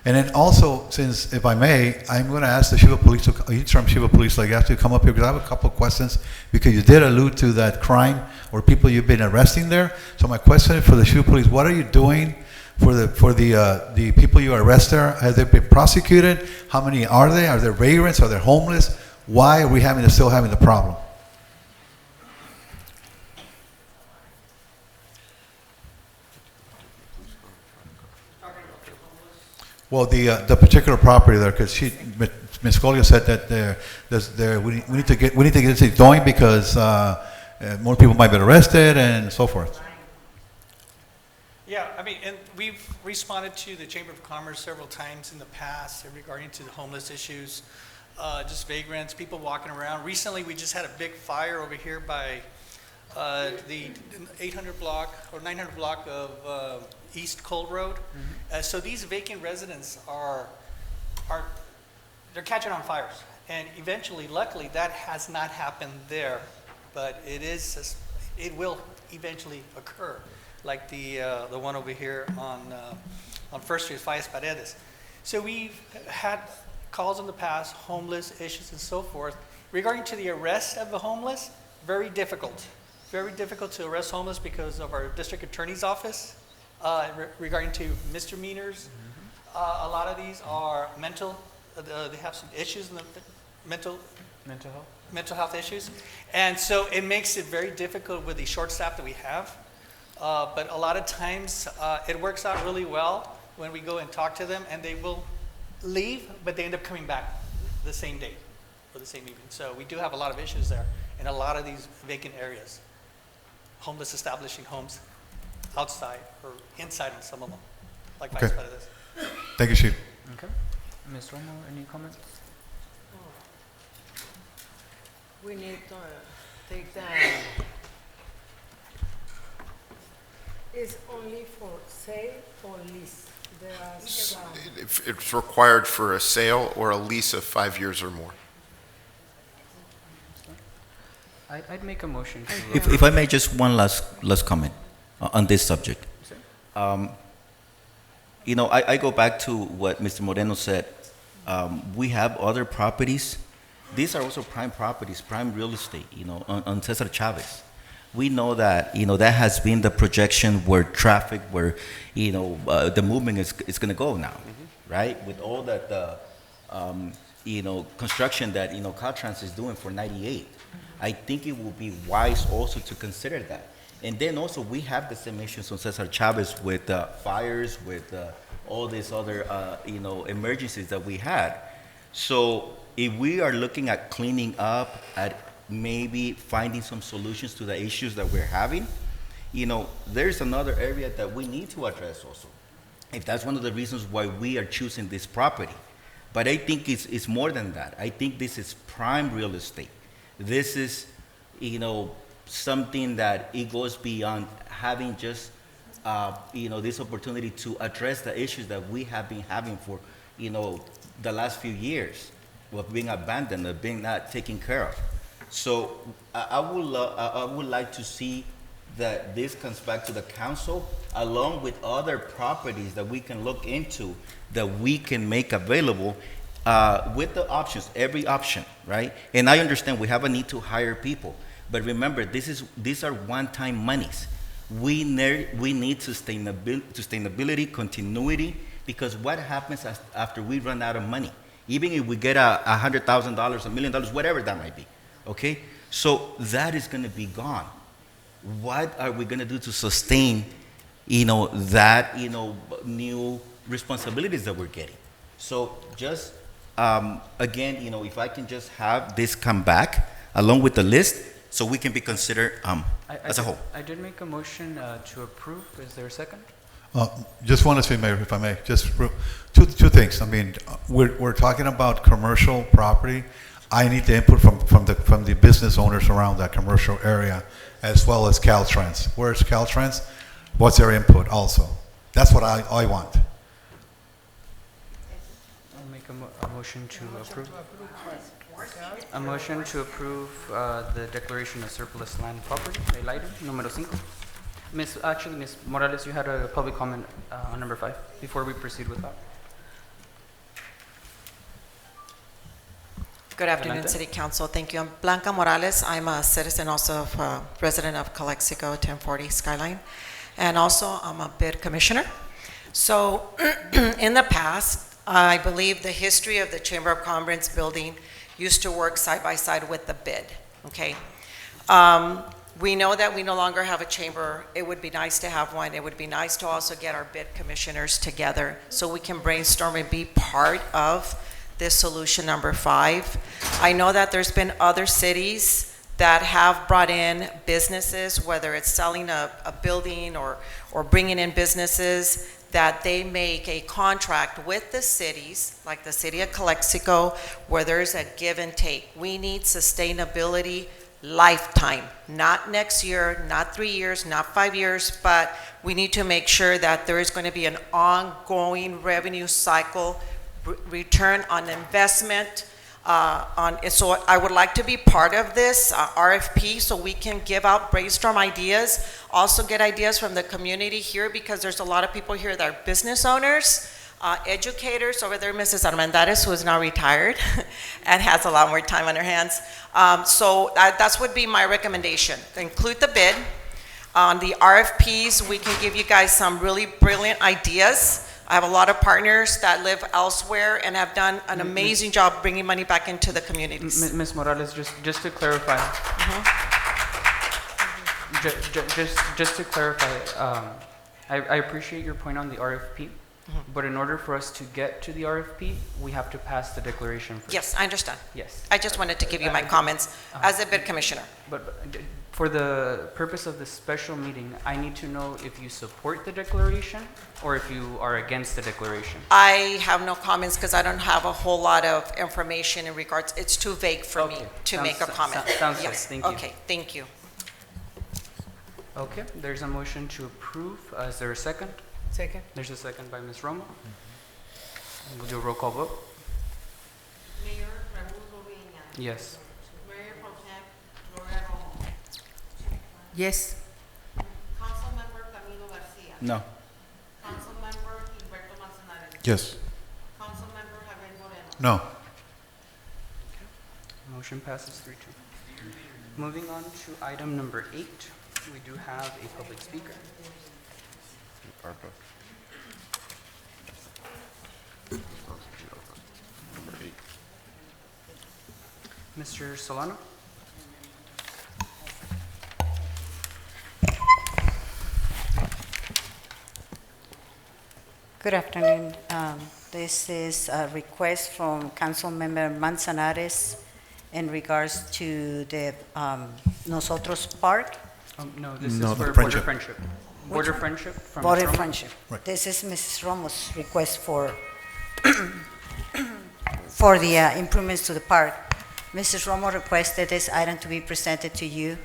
And then also, since, if I may, I'm going to ask the Shiva Police, each from Shiva Police, like, you have to come up here because I have a couple of questions because you did allude to that crime or people you've been arresting there. So my question for the Shiva Police, what are you doing for the people you arrest there? Have they been prosecuted? How many are they? Are they vagrants? Are they homeless? Why are we still having the problem? Well, the particular property there, because Ms. Collier said that we need to get this going because more people might be arrested and so forth. Yeah, I mean, and we've responded to the Chamber of Commerce several times in the past regarding to the homeless issues, just vagrants, people walking around. Recently, we just had a big fire over here by the 800 block or 900 block of East Cole Road. So these vacant residents they're catching on fires. And eventually, luckily, that has not happened there, but it will eventually occur, like the one over here on First Street, Fallas Paredes. So we've had calls in the past, homeless issues and so forth. Regarding to the arrest of the homeless, very difficult. Very difficult to arrest homeless because of our district attorney's office. Regarding to misdemeanors, a lot of these are mental. They have some issues in the mental health issues, and so it makes it very difficult with the short staff that we have. But a lot of times it works out really well when we go and talk to them, and they will leave, but they end up coming back the same day or the same evening. So we do have a lot of issues there in a lot of these vacant areas. Homeless establishing homes outside or inside on some of them, like Okay. Vice President. Thank you, Chief. Okay. Ms. Romo, any comments? We need to take the, it's only for sale or lease? It's required for a sale or a lease of 5 years or more. I'd make a motion to... If I may, just one last comment on this subject. You know, I go back to what Mr. Moreno said. We have other properties. These are also prime properties, prime real estate, you know, on Cesar Chavez. We know that, you know, that has been the projection where traffic, where, you know, the movement is going to go now, right? With all that, you know, construction that, you know, Caltrans is doing for 98. I think it will be wise also to consider that. And then also we have the same issues on Cesar Chavez with fires, with all these other, you know, emergencies that we had. So if we are looking at cleaning up, at maybe finding some solutions to the issues that we're having, you know, there's another area that we need to address also. If that's one of the reasons why we are choosing this property. But I think it's more than that. I think this is prime real estate. This is, you know, something that it goes beyond having just, you know, this opportunity to address the issues that we have been having for, you know, the last few years of being abandoned, of being not taken care of. So I would like to see that this comes back to the council along with other properties that we can look into that we can make available with the options, every option, right? And I understand we have a need to hire people, but remember, these are one-time monies. We need sustainability, continuity, because what happens after we run out of money? Even if we get $100,000, $1 million, whatever that might be, okay? So that is going to be gone. What are we going to do to sustain, you know, that, you know, new responsibilities that we're getting? So just, again, you know, if I can just have this come back along with the list so we can be considered as a whole. I did make a motion to approve. Is there a second? Just want to say, Mayor, if I may, just two things. I mean, we're talking about commercial property. I need the input from the business owners around that commercial area, as well as Caltrans. Where's Caltrans? What's their input also? That's what I want. I'll make a motion to approve. A motion to approve the declaration of surplus land property, el item número 5. Ms. Morales, you had a public comment on number 5 before we proceed with that. Good afternoon, Adelante. City Council. Thank you. I'm Blanca Morales. I'm a citizen, also resident of Calexico, 1040 Skyline, and also I'm a bid commissioner. So in the past, I believe the history of the Chamber of Commerce building used to work side by side with the bid, okay? We know that we no longer have a chamber. It would be nice to have one. It would be nice to also get our bid commissioners together so we can brainstorm and be part of this solution number 5. I know that there's been other cities that have brought in businesses, whether it's selling a building or bringing in businesses, that they make a contract with the cities, like the city of Calexico, where there's a give and take. We need sustainability lifetime, not next year, not 3 years, not 5 years, but we need to make sure that there is going to be an ongoing revenue cycle, return on investment. So I would like to be part of this RFP so we can give out, brainstorm ideas, also get ideas from the community here, because there's a lot of people here that are business owners, educators. Over there, Mrs. Armendariz, who is now retired and has a lot more time on her hands. So that's would be my recommendation. Include the bid. On the RFPs, we can give you guys some really brilliant ideas. I have a lot of partners that live elsewhere and have done an amazing job bringing money back into the communities. Ms. Morales, just to clarify, just to clarify, I appreciate your point on the RFP, but in order for us to get to the RFP, we have to pass the declaration first. Yes, I understand. Yes. I just wanted to give you my comments as a bid commissioner. But for the purpose of this special meeting, I need to know if you support the declaration or if you are against the declaration. I have no comments because I don't have a whole lot of information in regards. It's too vague for me to make a comment. Sounds good. Yes. Thank you. Okay, thank you. Okay, there's a motion to approve. Is there a second? Second. There's a second by Ms. Romo. We'll do a roll call vote. Mayor Raul Rovina. Yes. Mayor Pro Tem Gloria Romo. Yes. Councilmember Camilo Garcia. No. Councilmember Gilberto Manzanares. Yes. Councilmember Javier Moreno. No. Motion passes 3-2. Moving on to item number 8, we do have a public speaker. ARPA. Number 8. Mr. Solano? Good afternoon. This is a request from Councilmember Manzanares in regards to the Nosotros Park. No, this No, is the for friendship. Border Friendship. Border Friendship from Border Ms. Romo? Friendship. Right. This is Mrs. Romo's request for for the improvements to the park. Mrs. Romo requested this item to be presented to you.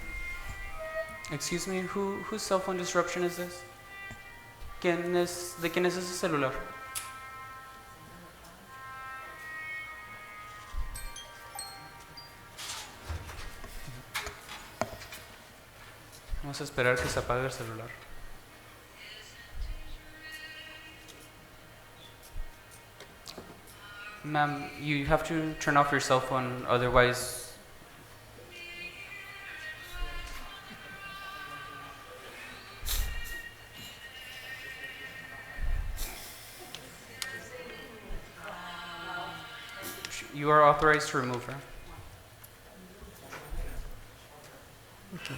Excuse me, whose cell phone disruption is this? ¿De quién es ese celular? Vamos a esperar que se apague el celular. Ma'am, you have to turn off your cell phone, otherwise... You are authorized to remove her. Okay.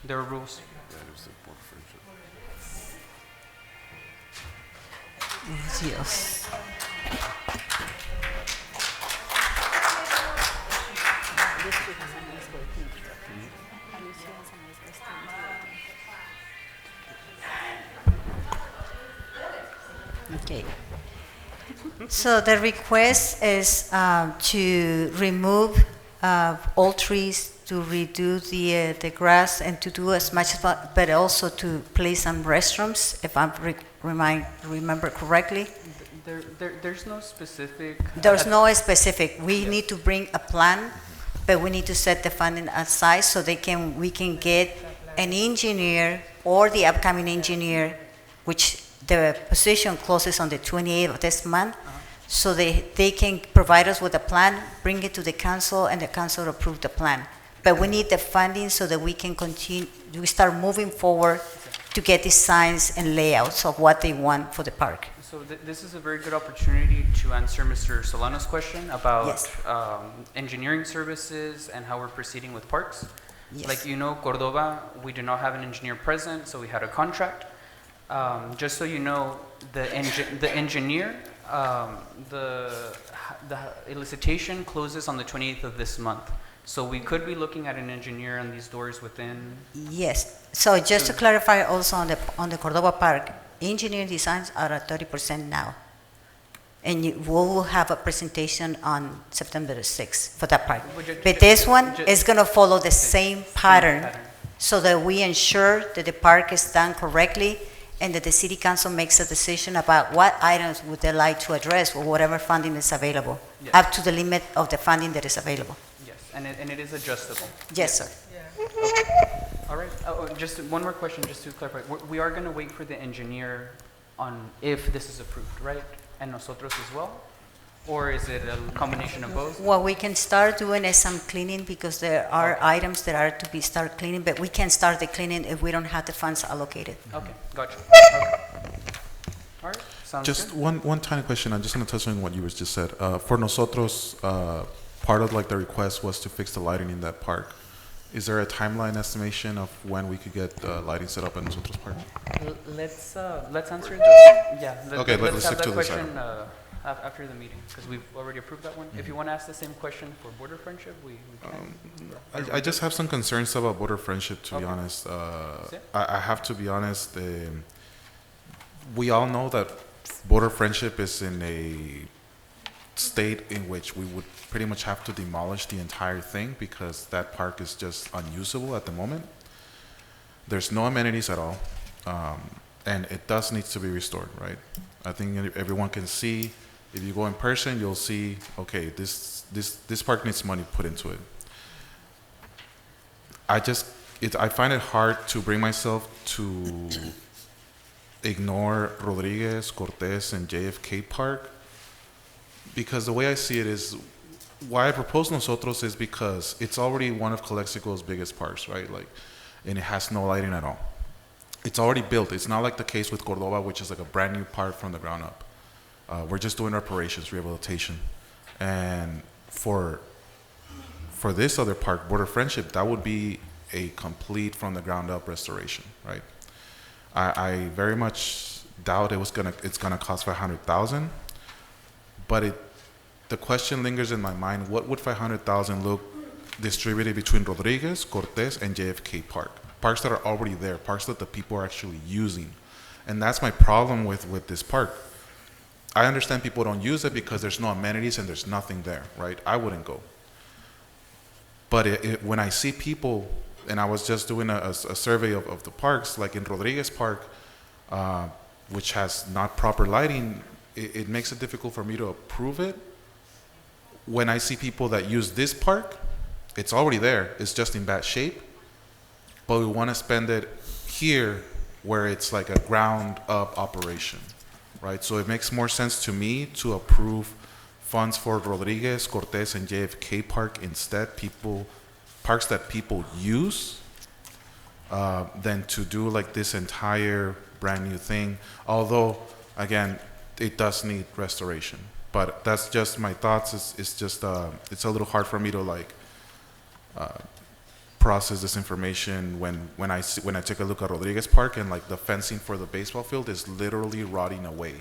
There are rules. Yes. Okay. So the request is to remove all trees, to reduce the grass, and to do as much, but also to place some restrooms, if I remember correctly. There's no specific. There's no specific. We need to bring a plan, but we need to set the funding aside so we can get an engineer or the upcoming engineer, which the position closes on the 28th of this month, so they can provide us with a plan, bring it to the council, and the council approve the plan. But we need the funding so that we can continue, we start moving forward to get designs and layouts of what they want for the park. So this is a very good opportunity to answer Mr. Solano's question about Yes. engineering services and how we're proceeding with parks. Yes. Like you know, Cordoba, we do not have an engineer present, so we had a contract. Just so you know, the engineer, the elicitation closes on the 28th of this month. So we could be looking at an engineer on these doors within. Yes. So just to clarify also on the Cordoba Park, engineering designs are at 30% now. And we will have a presentation on September the 6th for that park. But this one is going to follow the same pattern so that we ensure that the park is done correctly and that the city council makes a decision about what items would they like to address or whatever funding is available, Yes. up to the limit of the funding that is available. Yes, and it is adjustable. Yes, sir. All right, just one more question, just to clarify. We are going to wait for the engineer on if this is approved, right? And nosotros as well? Or is it a combination of both? What we can start doing is some cleaning because there are items that are to be start cleaning, but we can't start the cleaning if we don't have the funds allocated. Okay, gotcha. Okay. All right, sounds Just good. one tiny question. I'm just going to touch on what you just said. For nosotros, part of like the request was to fix the lighting in that park. Is there a timeline estimation of when we could get lighting set up in Nosotros Park? Let's answer this. Yeah. Okay, let's have stick that to this question item. after the meeting because we've already approved that one. If you want to ask the same question for border friendship, we can. I just have some concerns about border friendship, to be Okay. honest. I have to be honest. We all know that border friendship is in a state in which we would pretty much have to demolish the entire thing because that park is just unusable at the moment. There's no amenities at all, and it does need to be restored, right? I think everyone can see. If you go in person, you'll see. Okay, this park needs money put into it. I find it hard to bring myself to ignore Rodriguez, Cortez, and JFK Park because the way I see it is, why I propose Nosotros is because it's already one of Calexico's biggest parks, right? Like, and it has no lighting at all. It's already built. It's not like the case with Cordoba, which is like a brand new park from the ground up. We're just doing reparations, rehabilitation, and for this other park, Border Friendship, that would be a complete from the ground up restoration, right? I very much doubt it's gonna cost $500,000, but the question lingers in my mind: what would $500,000 look distributed between Rodriguez, Cortez, and JFK Park? Parks that are already there, parks that the people are actually using, and that's my problem with this park. I understand people don't use it because there's no amenities and there's nothing there, right? I wouldn't go. But when I see people, and I was just doing a survey of the parks, like in Rodriguez Park, which has not proper lighting, it makes it difficult for me to approve it. When I see people that use this park, it's already there, it's just in bad shape, but we want to spend it here where it's like a ground up operation, right? So it makes more sense to me to approve funds for Rodriguez, Cortez, and JFK Park instead, parks that people use, than to do like this entire brand new thing. Although, again, it does need restoration. But that's just my thoughts. It's just it's a little hard for me to like process this information when I take a look at Rodriguez Park and like the fencing for the baseball field is literally rotting away.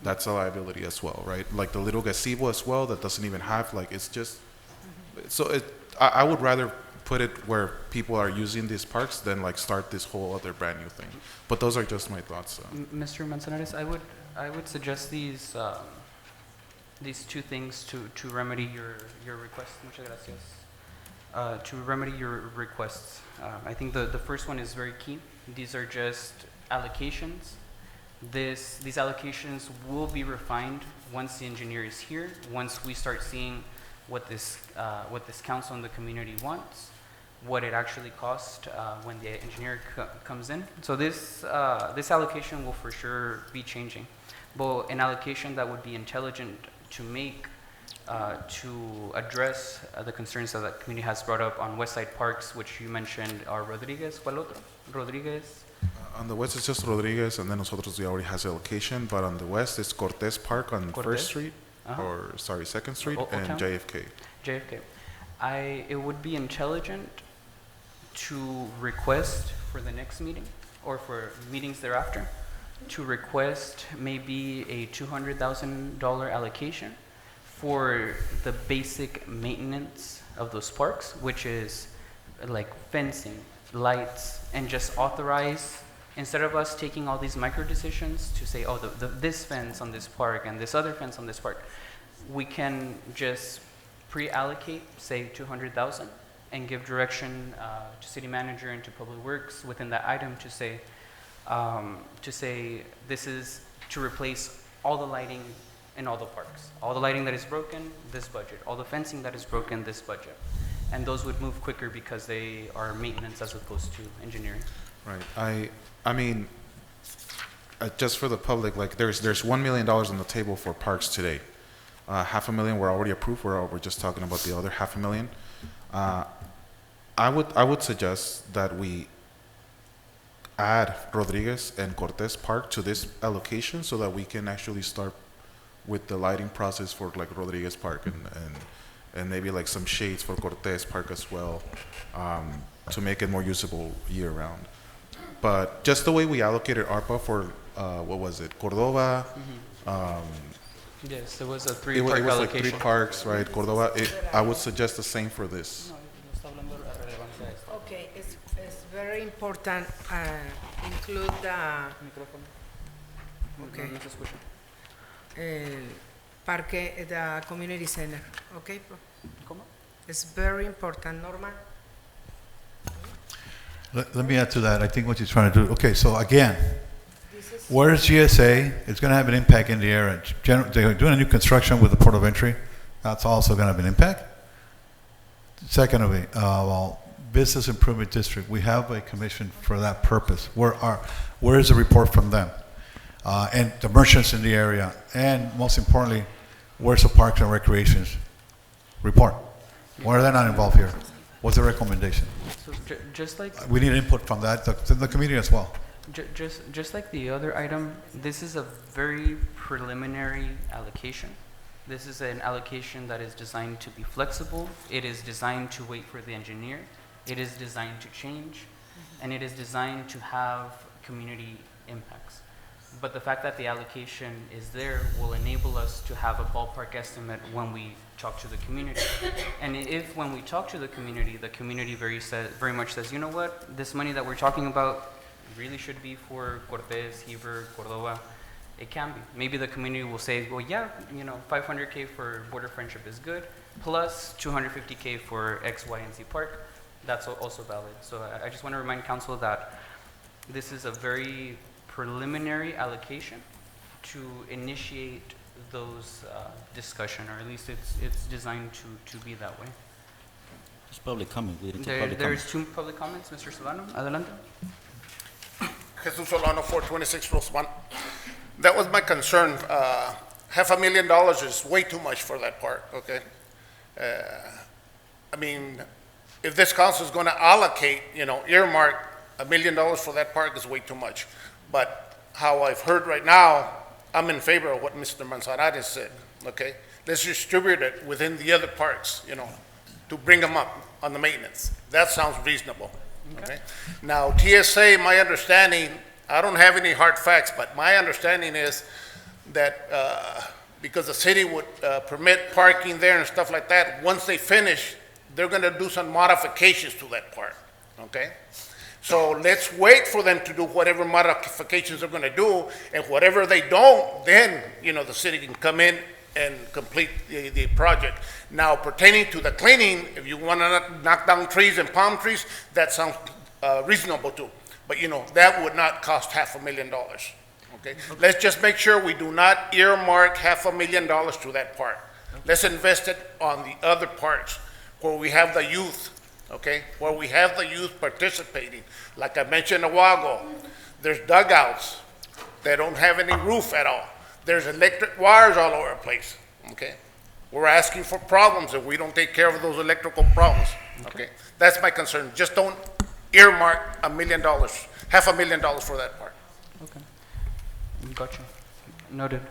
That's a liability as well, right? Like the little gazebo as well that doesn't even have like, it's just so I would rather put it where people are using these parks than like start this whole other brand new thing. But those are just my thoughts. Mr. Manzanares, I would suggest these these two things to remedy your request. Muchas gracias. To remedy your requests. I think the first one is very key. These are just allocations. These allocations will be refined once the engineer is here, once we start seeing what this council and the community wants, what it actually costs when the engineer comes in. So this allocation will for sure be changing, but an allocation that would be intelligent to make to address the concerns that the community has brought up on West Side Parks, which you mentioned are Rodriguez. ¿Cuál otro? Rodriguez. On the west, it's just Rodriguez, and then nosotros we already has a location. But on the west, it's Cortez Park on First Street, or sorry, Second Street, and Town? JFK. JFK. It would be intelligent to request for the next meeting or for meetings thereafter to request maybe a $200,000 allocation for the basic maintenance of those parks, which is like fencing, lights, and just authorize, instead of us taking all these micro decisions to say, oh, this fence on this park and this other fence on this park, we can just pre-allocate, say 200,000, and give direction to city manager and to public works within that item to say this is to replace all the lighting in all the parks. All the lighting that is broken, this budget. All the fencing that is broken, this budget. And those would move quicker because they are maintenance as opposed to engineering. Right. I mean, just for the public, like there's $1 million on the table for parks today. $500,000 were already approved. We're just talking about the other $500,000. I would suggest that we add Rodriguez and Cortez Park to this allocation so that we can actually start with the lighting process for like Rodriguez Park and maybe like some shades for Cortez Park as well, to make it more usable year round. But just the way we allocated ARPA for what was it, Cordova? Yes, there was a It three-park was like allocation. 3 parks, right? Cordova. I would suggest the same for this. Okay, it's very important include the okay. El parque, the community center. Okay, it's very important, Norma. Let me add to that. I think what you're trying to do. Okay, so again, where's GSA? It's going to have an impact in the area. They're doing a new construction with the port of entry. That's also going to have an impact. Secondly, well, Business Improvement District. We have a commission for that purpose. Where is the report from them? And the merchants in the area. And most importantly, where's the Parks and Recreations report? Why are they not involved here? What's the recommendation? So just like We need input from the community as well. just like the other item, this is a very preliminary allocation. This is an allocation that is designed to be flexible. It is designed to wait for the engineer. It is designed to change, and it is designed to have community impacts. But the fact that the allocation is there will enable us to have a ballpark estimate when we talk to the community. And if when we talk to the community very much says, you know what, this money that we're talking about really should be for Cortez, Heber, Cordova, it can be. Maybe the community will say, well, yeah, $500K for Border Friendship is good, plus $250K for X, Y, and Z Park. That's also valid. So I just want to remind council that this is a very preliminary allocation to initiate those discussion, or at least it's designed to be that way. It's public comment. We didn't take public comment. There's 2 public comments. Mr. Solano, adelante. Jesus Solano, 426 Rosemont. That was my concern. $500,000 is way too much for that park, okay? I mean, if this council is going to allocate, earmark $1 million for that park is way too much. But how I've heard right now, I'm in favor of what Mr. Manzanares said, okay? Let's distribute it within the other parks, to bring them up on the maintenance. That sounds reasonable, okay? Now, TSA, my understanding, I don't have any hard facts, but my understanding is that because the city would permit parking there and stuff like that, once they finish, they're going to do some modifications to that park, okay? So let's wait for them to do whatever modifications they're going to do, and whatever they don't, then, the city can come in and complete the project. Now pertaining to the cleaning, if you want to knock down trees and palm trees, that sounds reasonable too. But you know, that would not cost $500,000, okay? Let's just make sure we do not earmark $500,000 to that park. Let's invest it on the other parks where we have the youth, okay? Where we have the youth participating. Like I mentioned a while ago, there's dugouts that don't have any roof at all. There's electric wires all over the place, okay? We're asking for problems if we don't take care of those electrical problems, okay? That's my concern. Just don't earmark $1 million, $500,000 for that park. Okay. Gotcha. Noted.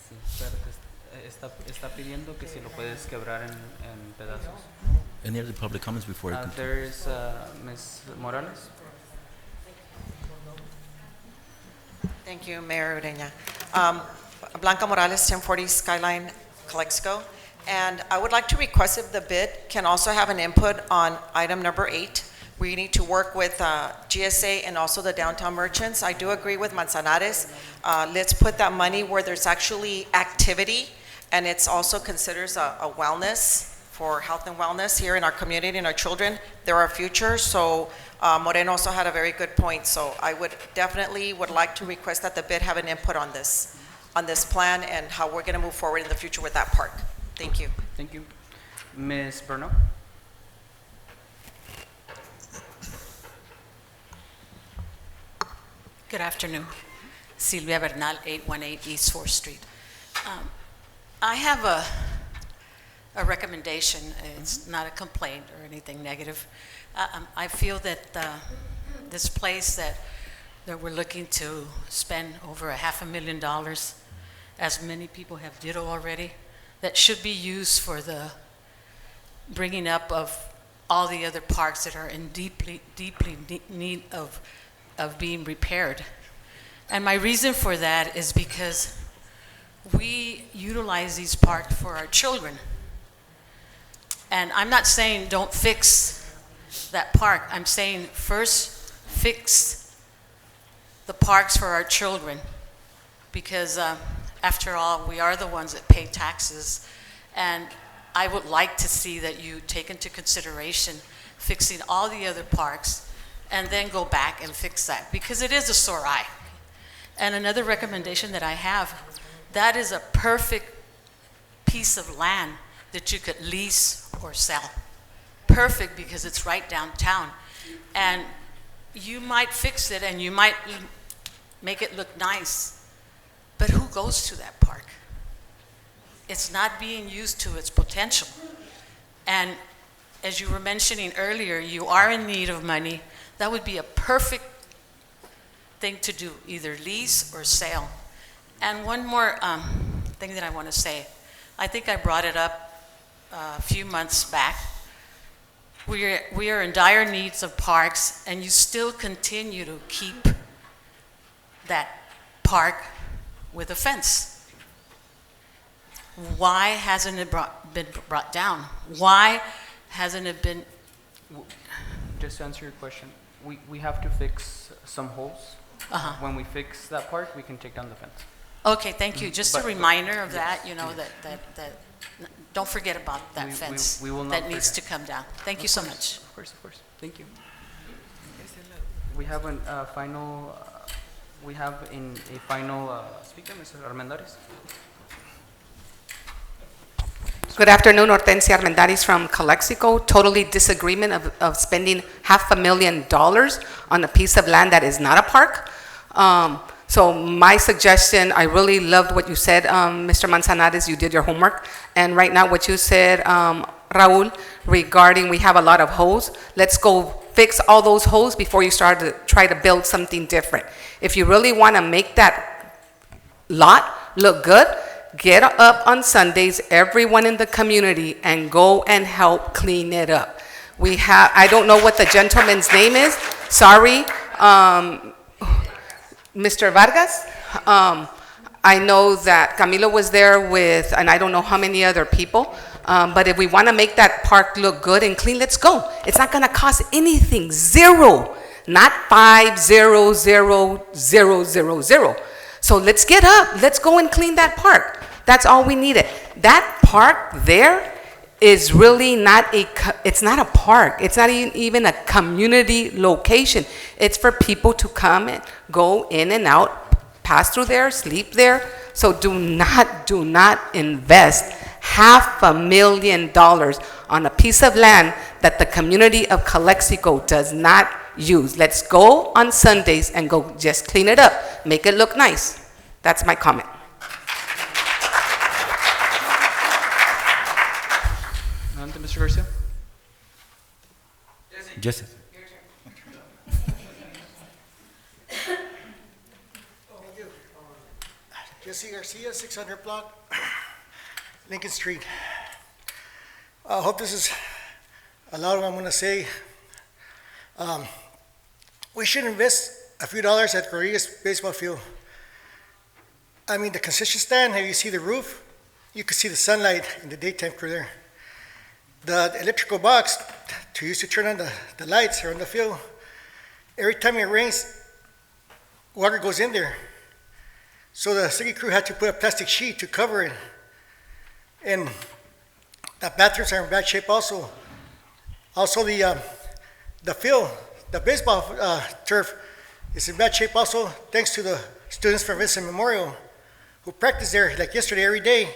Sí, espérate, está pidiendo que si lo puedes quebrar en pedazos. Any other public comments before I continue? There is Ms. Morales. Thank you, Mayor Ureña. Blanca Morales, 1040 Skyline, Calexico. And I would like to request if the bid can also have an input on item number 8. We need to work with GSA and also the downtown merchants. I do agree with Manzanares. Let's put that money where there's actually activity, and it's also considers a wellness for health and wellness here in our community and our children. They're our future, so Moreno also had a very good point. So I would definitely like to request that the bid have an input on this plan and how we're going to move forward in the future with that park. Thank you. Thank you. Ms. Bruno? Good afternoon. Silvia Bernal, 818 East 4th Street. I have a recommendation. It's not a complaint or anything negative. I feel that this place that we're looking to spend over $500,000, as many people have did already, that should be used for the bringing up of all the other parks that are in deeply need of being repaired. And my reason for that is because we utilize these parks for our children. And I'm not saying don't fix that park. I'm saying first fix the parks for our children, because after all, we are the ones that pay taxes. And I would like to see that you take into consideration fixing all the other parks and then go back and fix that, because it is a sore eye. And another recommendation that I have, that is a perfect piece of land that you could lease or sell. Perfect, because it's right downtown. And you might fix it and you might make it look nice, but who goes to that park? It's not being used to its potential. And as you were mentioning earlier, you are in need of money. That would be a perfect thing to do, either lease or sale. And one more thing that I want to say. I think I brought it up a few months back. We are in dire needs of parks, and you still continue to keep that park with a fence. Why hasn't it been brought down? Why hasn't it been? Just to answer your question, we have to fix some holes. When we fix that park, we can take down the fence. Okay, thank you. Just a reminder of that, you know, that don't forget about that fence we will not that needs to forget. come down. Thank you so much. Of course. Thank you. We have a final speaker, Mr. Armendariz. Good afternoon, Hortensia Armendariz from Calexico. Totally disagreement of spending $500,000 on a piece of land that is not a park. So my suggestion, I really loved what you said, Mr. Manzanares, you did your homework. And right now what you said, Raul, regarding we have a lot of holes, let's go fix all those holes before you start to try to build something different. If you really want to make that lot look good, get up on Sundays, everyone in the community, and go and help clean it up. I don't know what the gentleman's name is, sorry, Mr. Vargas. I know that Camilo was there with, and I don't know how many other people, but if we want to make that park look good and clean, let's go. It's not going to cost anything, zero, not 500,000. So let's get up, let's go and clean that park. That's all we needed. That park there is really not it's not a park. It's not even a community location. It's for people to come and go in and out, pass through there, sleep there. So do not invest $500,000 on a piece of land that the community of Calexico does not use. Let's go on Sundays and go just clean it up, make it look nice. That's my comment. Mr. Garcia? Jesse. Jesse Garcia, 600 block, Lincoln Street. I hope this is a lot of what I'm going to say. We should invest a few dollars at Rodriguez baseball field. I mean, the concession stand, have you see the roof? You can see the sunlight in the daytime through there. The electrical box to use to turn on the lights around the field. Every time it rains, water goes in there. So the city crew had to put a plastic sheet to cover it. And the bathrooms are in bad shape also. Also the field, the baseball turf is in bad shape also, thanks to the students from Vincent Memorial who practice there like yesterday every day.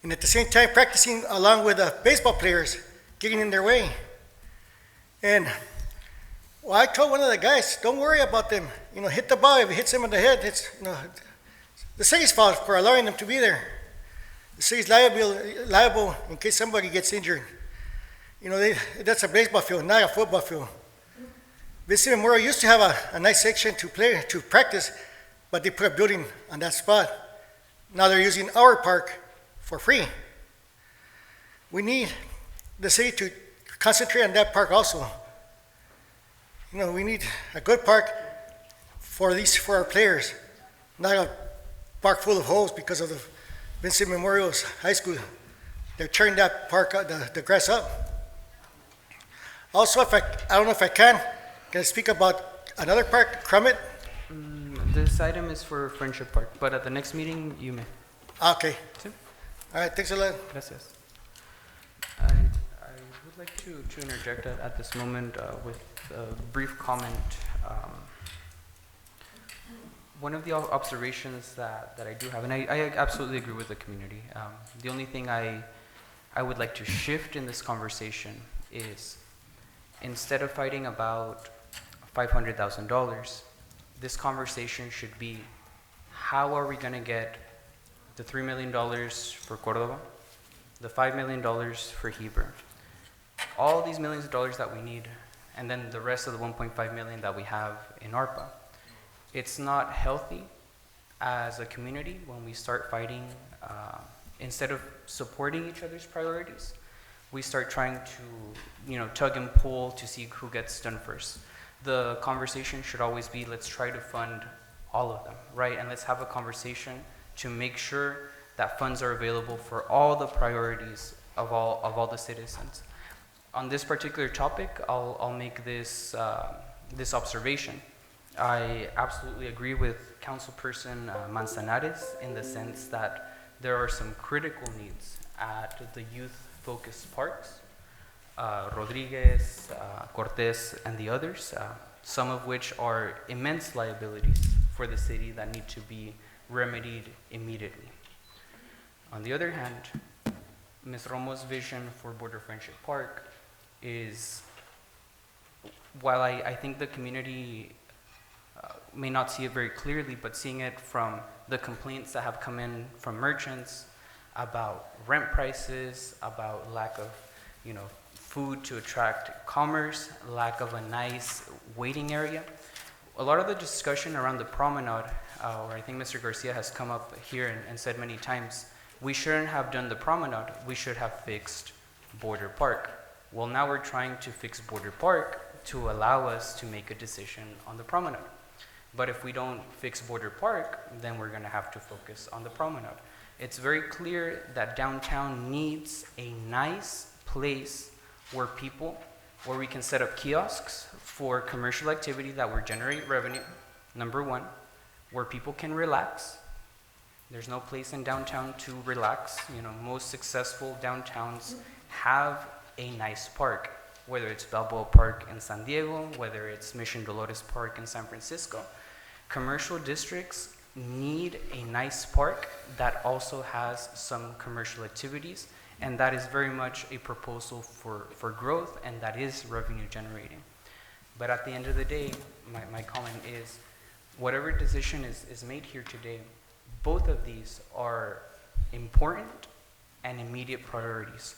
And at the same time practicing along with the baseball players, getting in their way. And well, I told one of the guys, don't worry about them. You know, hit the ball. If it hits them in the head, it's, you know, the city's fault for allowing them to be there. The city's liable in case somebody gets injured. You know, that's a baseball field, not a football field. Vincent Memorial used to have a nice section to practice, but they put a building on that spot. Now they're using our park for free. We need the city to concentrate on that park also. You know, we need a good park for our players, not a park full of holes because of the Vincent Memorial's High School. They're tearing that park, the grass up. Also, I don't know if I can I speak about another park, Crummett? This item is for Friendship Park, but at the next meeting, you may. Okay. Sí. All right, thanks a lot. Gracias. I would like to interject at this moment with a brief comment. One of the observations that I do have, and I absolutely agree with the community, the only thing I would like to shift in this conversation is instead of fighting about $500,000, this conversation should be how are we going to get the $3 million for Cordova, the $5 million for Heber, all these millions of dollars that we need, and then the rest of the $1.5 million that we have in ARPA. It's not healthy as a community when we start fighting, instead of supporting each other's priorities, we start trying to, tug and pull to see who gets done first. The conversation should always be, let's try to fund all of them, right? And let's have a conversation to make sure that funds are available for all the priorities of all the citizens. On this particular topic, I'll make this observation. I absolutely agree with Councilperson Manzanares in the sense that there are some critical needs at the youth-focused parks, Rodriguez, Cortez, and the others, some of which are immense liabilities for the city that need to be remedied immediately. On the other hand, Ms. Romo's vision for Border Friendship Park is, while I think the community may not see it very clearly, but seeing it from the complaints that have come in from merchants about rent prices, about lack of, food to attract commerce, lack of a nice waiting area. A lot of the discussion around the promenade, or I think Mr. Garcia has come up here and said many times, we shouldn't have done the promenade, we should have fixed Border Park. Well, now we're trying to fix Border Park to allow us to make a decision on the promenade. But if we don't fix Border Park, then we're gonna have to focus on the promenade. It's very clear that downtown needs a nice place where we can set up kiosks for commercial activity that will generate revenue, number one. where people can relax. There's no place in downtown to relax. You know, most successful downtowns have a nice park, whether it's Balboa Park in San Diego, whether it's Mission Dolores Park in San Francisco. Commercial districts need a nice park that also has some commercial activities, and that is very much a proposal for growth, and that is revenue generating. But at the end of the day, my comment is, whatever decision is made here today, both of these are important and immediate priorities.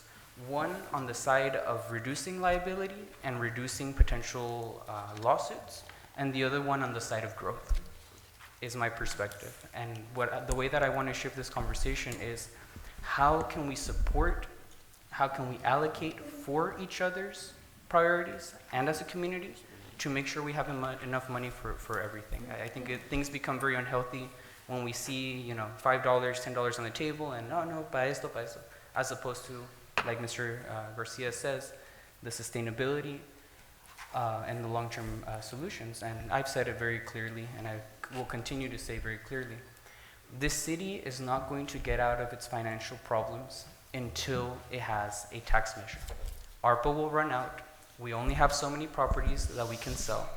One on the side of reducing liability and reducing potential lawsuits, and the other one on the side of growth, is my perspective. And the way that I want to shift this conversation is, how can we support, how can we allocate for each other's priorities and as a community to make sure we have enough money for everything. I think things become very unhealthy when we see, you know, $5, $10 on the table and no, pa esto, as opposed to, like Mr. Garcia says, the sustainability and the long-term solutions. And I've said it very clearly, and I will continue to say very clearly, this city is not going to get out of its financial problems until it has a tax measure. ARPA will run out. We only have so many properties that we can sell.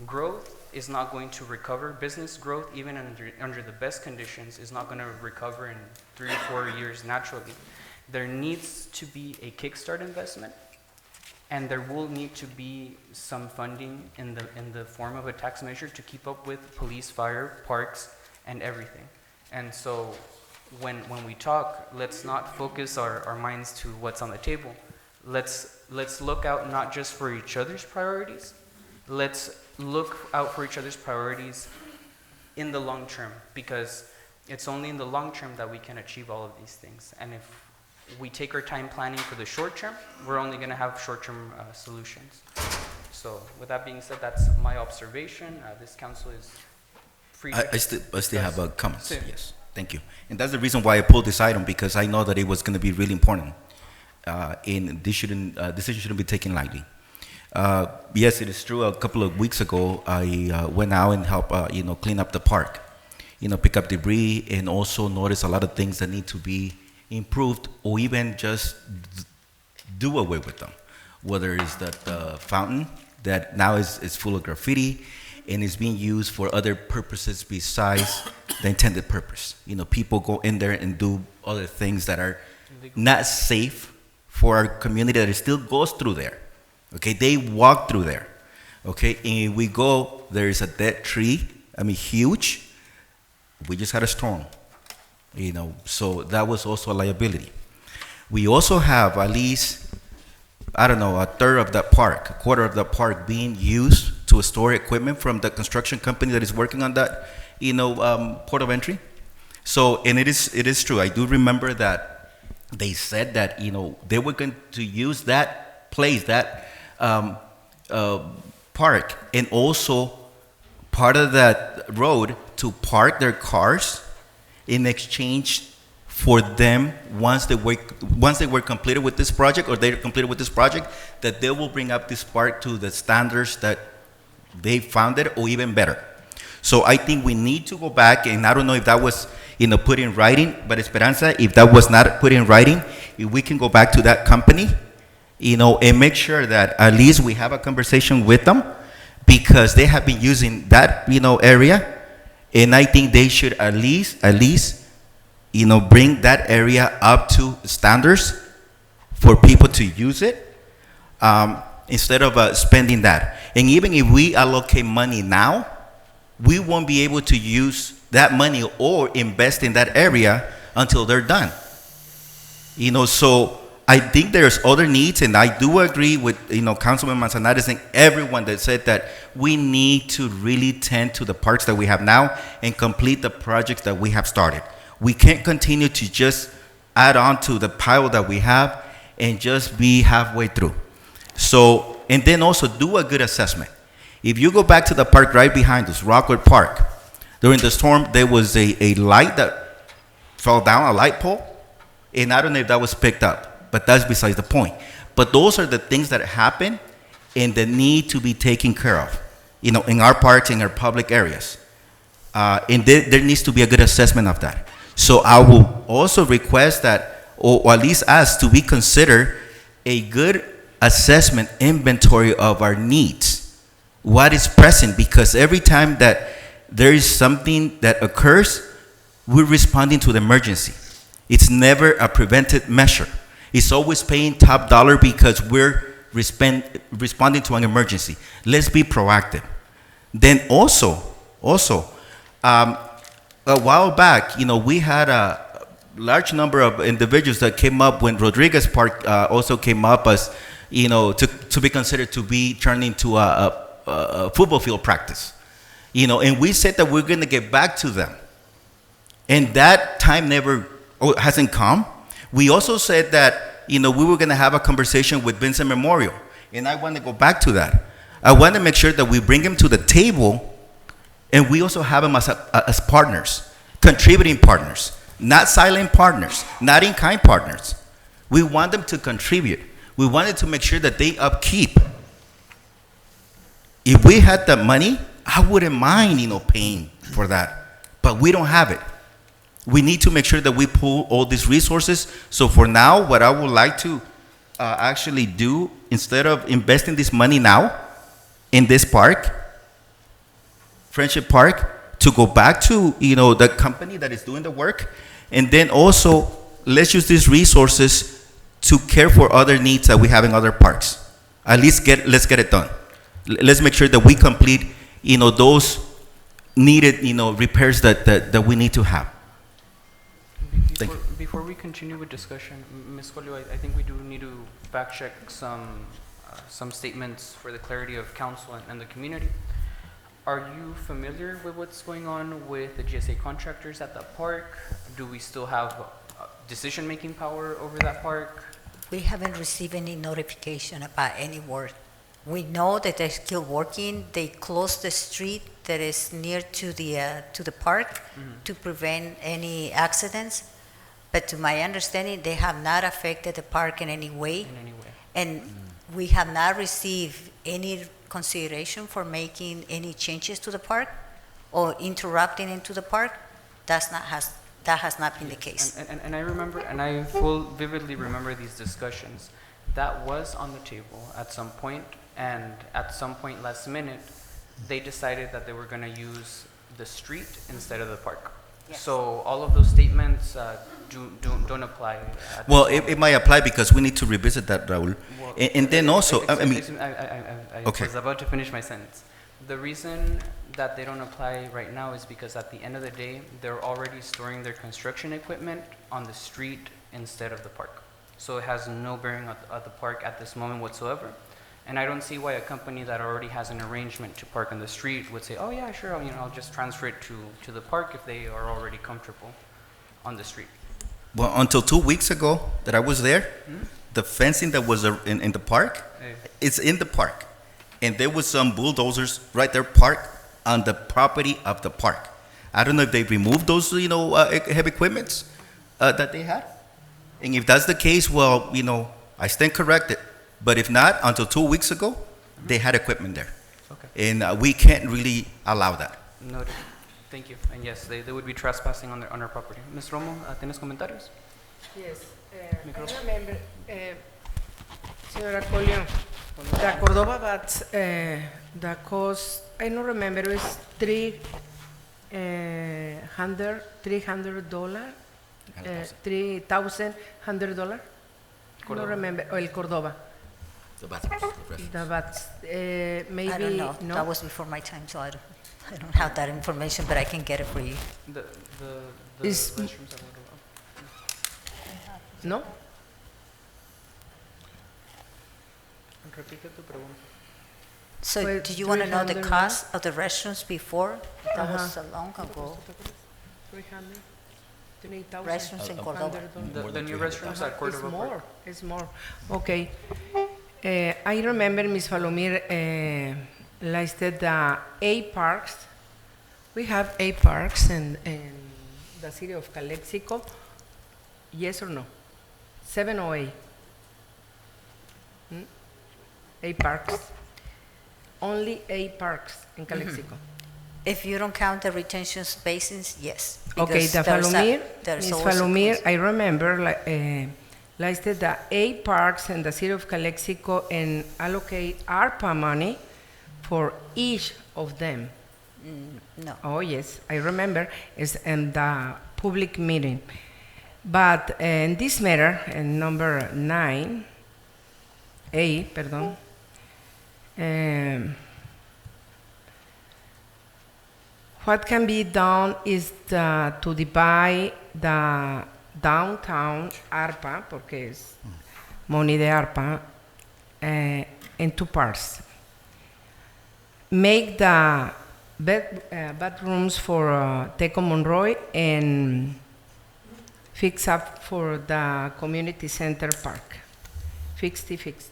Growth is not going to recover. Business growth, even under the best conditions, is not going to recover in 3 or 4 years naturally. There needs to be a kickstart investment, and there will need to be some funding in the form of a tax measure to keep up with police, fire, parks, and everything. And so when we talk, let's not focus our minds to what's on the table. Let's look out not just for each other's priorities, let's look out for each other's priorities in the long term, because it's only in the long term that we can achieve all of these things. And if we take our time planning for the short term, we're only going to have short-term solutions. So with that being said, that's my observation. This council is free to I still have a comment. Sí. Yes, thank you. And that's the reason why I pulled this item, because I know that it was going to be really important. And decision shouldn't be taken lightly. Yes, it is true. A couple of weeks ago, I went out and helped, clean up the park, pick up debris, and also notice a lot of things that need to be improved, or even just do away with them. Whether it's that fountain that now is full of graffiti and is being used for other purposes besides the intended purpose. People go in there and do other things that are not safe for our community that still goes through there. Okay, they walk through there. Okay, and we go, there is a dead tree, huge. We just had a storm, so that was also a liability. We also have at least, a third of that park, a quarter of that park being used to store equipment from the construction company that is working on that, port of entry. So, and it is true. I do remember that they said that, they were going to use that place, that park, and also part of that road to park their cars in exchange for them, once they were completed with this project, or they're completed with this project, that they will bring up this park to the standards that they found it, or even better. So I think we need to go back, and I don't know if that was put in writing, but Esperanza, if that was not put in writing, if we can go back to that company, and make sure that at least we have a conversation with them, because they have been using that, area, and I think they should at least, bring that area up to standards for people to use it, instead of spending that. And even if we allocate money now, we won't be able to use that money or invest in that area until they're done. So I think there's other needs, and I do agree with Councilman Manzanares and everyone that said that we need to really tend to the parks that we have now and complete the projects that we have started. We can't continue to just add on to the pile that we have and just be halfway through. So, and then also do a good assessment. If you go back to the park right behind us, Rockwood Park, during the storm, there was a light that fell down, a light pole, and I don't know if that was picked up, but that's besides the point. But those are the things that happen and that need to be taken care of, in our parks, in our public areas. And there needs to be a good assessment of that. So I will also request that, or at least ask to be considered a good assessment inventory of our needs. What is present? Because every time that there is something that occurs, we're responding to the emergency. It's never a preventive measure. It's always paying top dollar because we're responding to an emergency. Let's be proactive. Then also, a while back, we had a large number of individuals that came up when Rodriguez Park also came up as, to be considered to be turned into a football field practice. And we said that we're going to get back to them. And that time hasn't come. We also said that, we were going to have a conversation with Vincent Memorial. And I want to go back to that. I want to make sure that we bring him to the table and we also have them as partners, contributing partners, not silent partners, not in-kind partners. We want them to contribute. We wanted to make sure that they upkeep. If we had the money, I wouldn't mind, paying for that. But we don't have it. We need to make sure that we pull all these resources. So for now, what I would like to actually do, instead of investing this money now in this park, Friendship Park, to go back to the company that is doing the work, and then also let's use these resources to care for other needs that we have in other parks. At least let's get it done. Let's make sure that we complete those needed repairs that we need to have. Before we continue with discussion, Ms. Colio, I think we do need to fact check some statements for the clarity of council and the community. Are you familiar with what's going on with the GSA contractors at that park? Do we still have decision-making power over that park? We haven't received any notification about any work. We know that they're still working. They closed the street that is near to the park to prevent any accidents. But to my understanding, they have not affected the park in any way. And we have not received any consideration for making any changes to the park or interrupting into the park. That has not been the case. And I remember, and I vividly remember these discussions. That was on the table at some point, and at some point last minute, they decided that they were going to use the street instead of the park. Yes. So all of those statements don't apply. Well, it might apply because we need to revisit that, Raul. Well, and then also, I okay. was about to finish my sentence. The reason that they don't apply right now is because at the end of the day, they're already storing their construction equipment on the street instead of the park. So it has no bearing at the park at this moment whatsoever. And I don't see why a company that already has an arrangement to park on the street would say, oh yeah, sure, I'll just transfer it to the park if they are already comfortable on the street. Well, until 2 weeks ago that I was there, the fencing that was in the park, it's in the park. And there was some bulldozers right there parked on the property of the park. I don't know if they removed those, heavy equipments that they had. And if that's the case, well, I stand corrected. But if not, until 2 weeks ago, they had equipment there. Okay. And we can't really allow that. Noted. Thank you. And yes, they would be trespassing on our property. Ms. Romo, ¿tienes comentarios? Yes. I remember, Señora Colio, the Cordova bats, the cost, I don't remember, it was $300, $3,100. I don't remember. Oh, el Cordova. The bats. The bats. Maybe I don't know. no. That was before my time, so I don't have that information, but I can get it for you. The Is- restrooms are little No? Repite tu pregunta. So Pues, do you want to know the 300 cost of the restrooms before? That was Uh-huh. so long ago. 300. 3,000. Restrooms in Cordova. The new restrooms at Cordova It's Park. more. It's more. Okay. I remember, Ms. Falomir, listed the 8 parks. We have 8 parks in the city of Calexico. Yes or no? 7 or 8? 8 parks. Only 8 parks in Calexico. If you don't count the retention basins, yes. Okay, because the there's a- Falomir, there's Ms. always a Falomir, close- I remember listed the 8 parks in the city of Calexico and allocate ARPA money for each of them. No. Oh, yes, I remember, it's in the public meeting. But in this matter, in number 8, pardon, what can be done is to divide the downtown ARPA, porque es money de ARPA, in 2 parts. Make the bathrooms for Teco Monroy and fix up for the community center park. 50-50.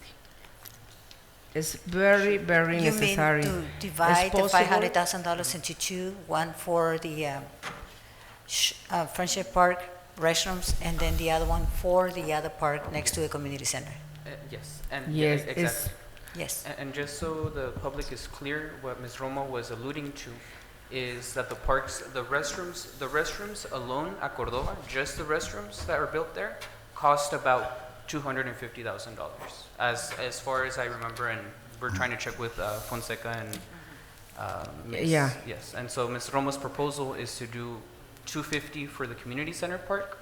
It's very, very You necessary. mean to divide the It's possible. $500,000 into 2, one for the Friendship Park restrooms, and then the other one for the other park next to the community center? Yes, and Yes, exactly. it's- Yes. And just so the public is clear, what Ms. Romo was alluding to is that the parks, the restrooms alone at Cordova, just the restrooms that are built there, cost about $250,000. As far as I remember, and we're trying to check with Fonseca and Ms. Yeah. Yes, and so Ms. Romo's proposal is to do $250 for the community center park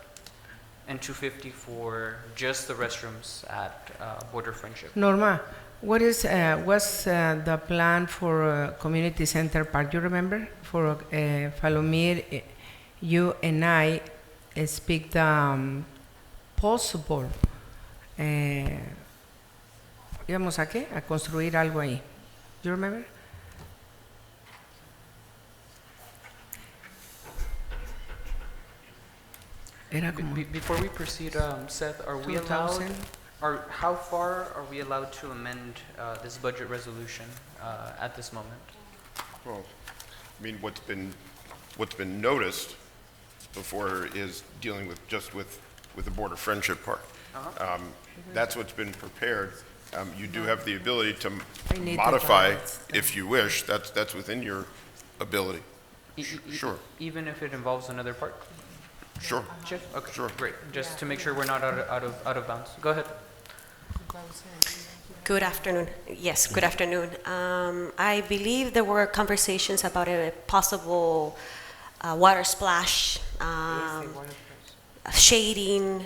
and $250 for just the restrooms at Border Friendship. Norma, what's the plan for community center park? You remember for Falomir, you and I speak the possible. ¿Íbamos a qué? A construir algo ahí. You remember? Era como Before we proceed, Seth, are we allowed, 2000? how far are we allowed to amend this budget resolution at this moment? Well, I mean, what's been noticed before is dealing with the Border Friendship Park. That's what's been prepared. You do have the ability to I need the modify balance. if you wish. That's within your ability. Sure. Even if it involves another park? Sure. Okay, Sure. great. Just to make sure we're not out of bounds. Go ahead. Good afternoon. Yes, good afternoon. I believe there were conversations about a possible water splash, shading,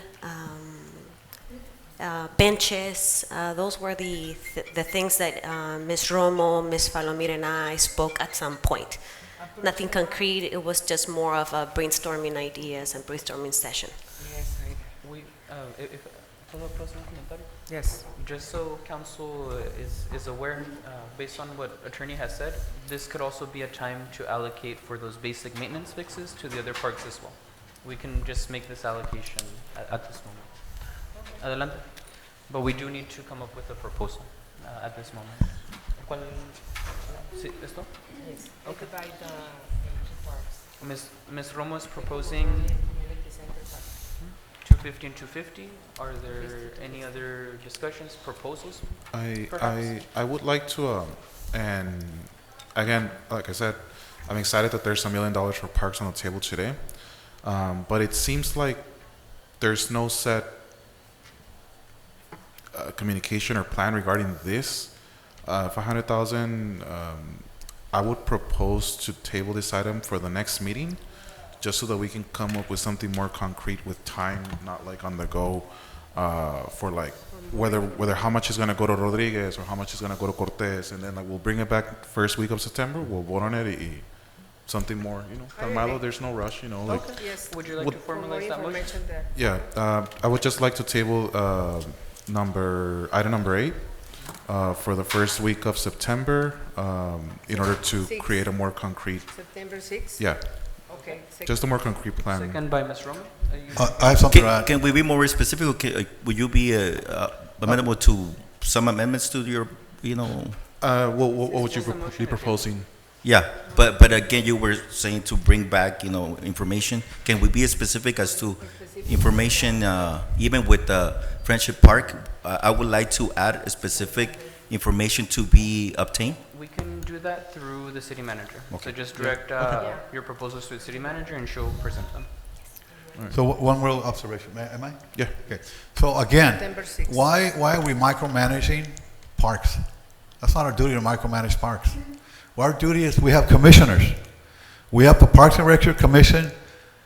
benches. Those were the things that Ms. Romo, Ms. Falomir, and I spoke at some point. Nothing concrete. It was just more of a brainstorming ideas and brainstorming session. Yes, We, ¿puedo hacer un comentario? Yes. Just so council is aware, based on what attorney has said, this could also be a time to allocate for those basic maintenance fixes to the other parks as well. We can just make this allocation at this moment. Adelante. But we do need to come up with a proposal at this moment. ¿Cuál? Sí, ¿esto? Yes. Okay. Divide the two parks. Ms. Romo is proposing Community center park. 250 and 250. Are there any other discussions, proposals? I would like to, and again, like I said, I'm excited that there's $1 million for parks on the table today. But it seems like there's no set communication or plan regarding this. 500,000, I would propose to table this item for the next meeting, just so that we can come up with something more concrete with time, not like on the go, for like whether how much is going to go to Rodriguez or how much is going to go to Cortez, and then like we'll bring it back first week of September. We'll vote on it. Something more, calmado. There's no rush, like. Okay, yes. Would you like to formalize that motion? Yeah, I would just like to table item number 8 for the first week of September in order to Six. create a more concrete. September 6th? Yeah. Okay. Just a more concrete plan. Second by Ms. Romo. I have something to add. Can we be more specific? Okay, would you be amenable to some amendments to your, What would you be proposing? Yeah, but again, you were saying to bring back, information. Can we be specific as to information, even with the Friendship Park? I would like to add a specific information to be obtained. We can do do that through the city manager. Okay. So just Yeah. direct Okay. your proposals to the city manager and she'll present them. So one real observation, am I? Yeah. Okay. So again, September 6th. why are we micromanaging parks? That's not our duty to micromanage parks. Our duty is we have commissioners. We have the Parks and Recreation Commission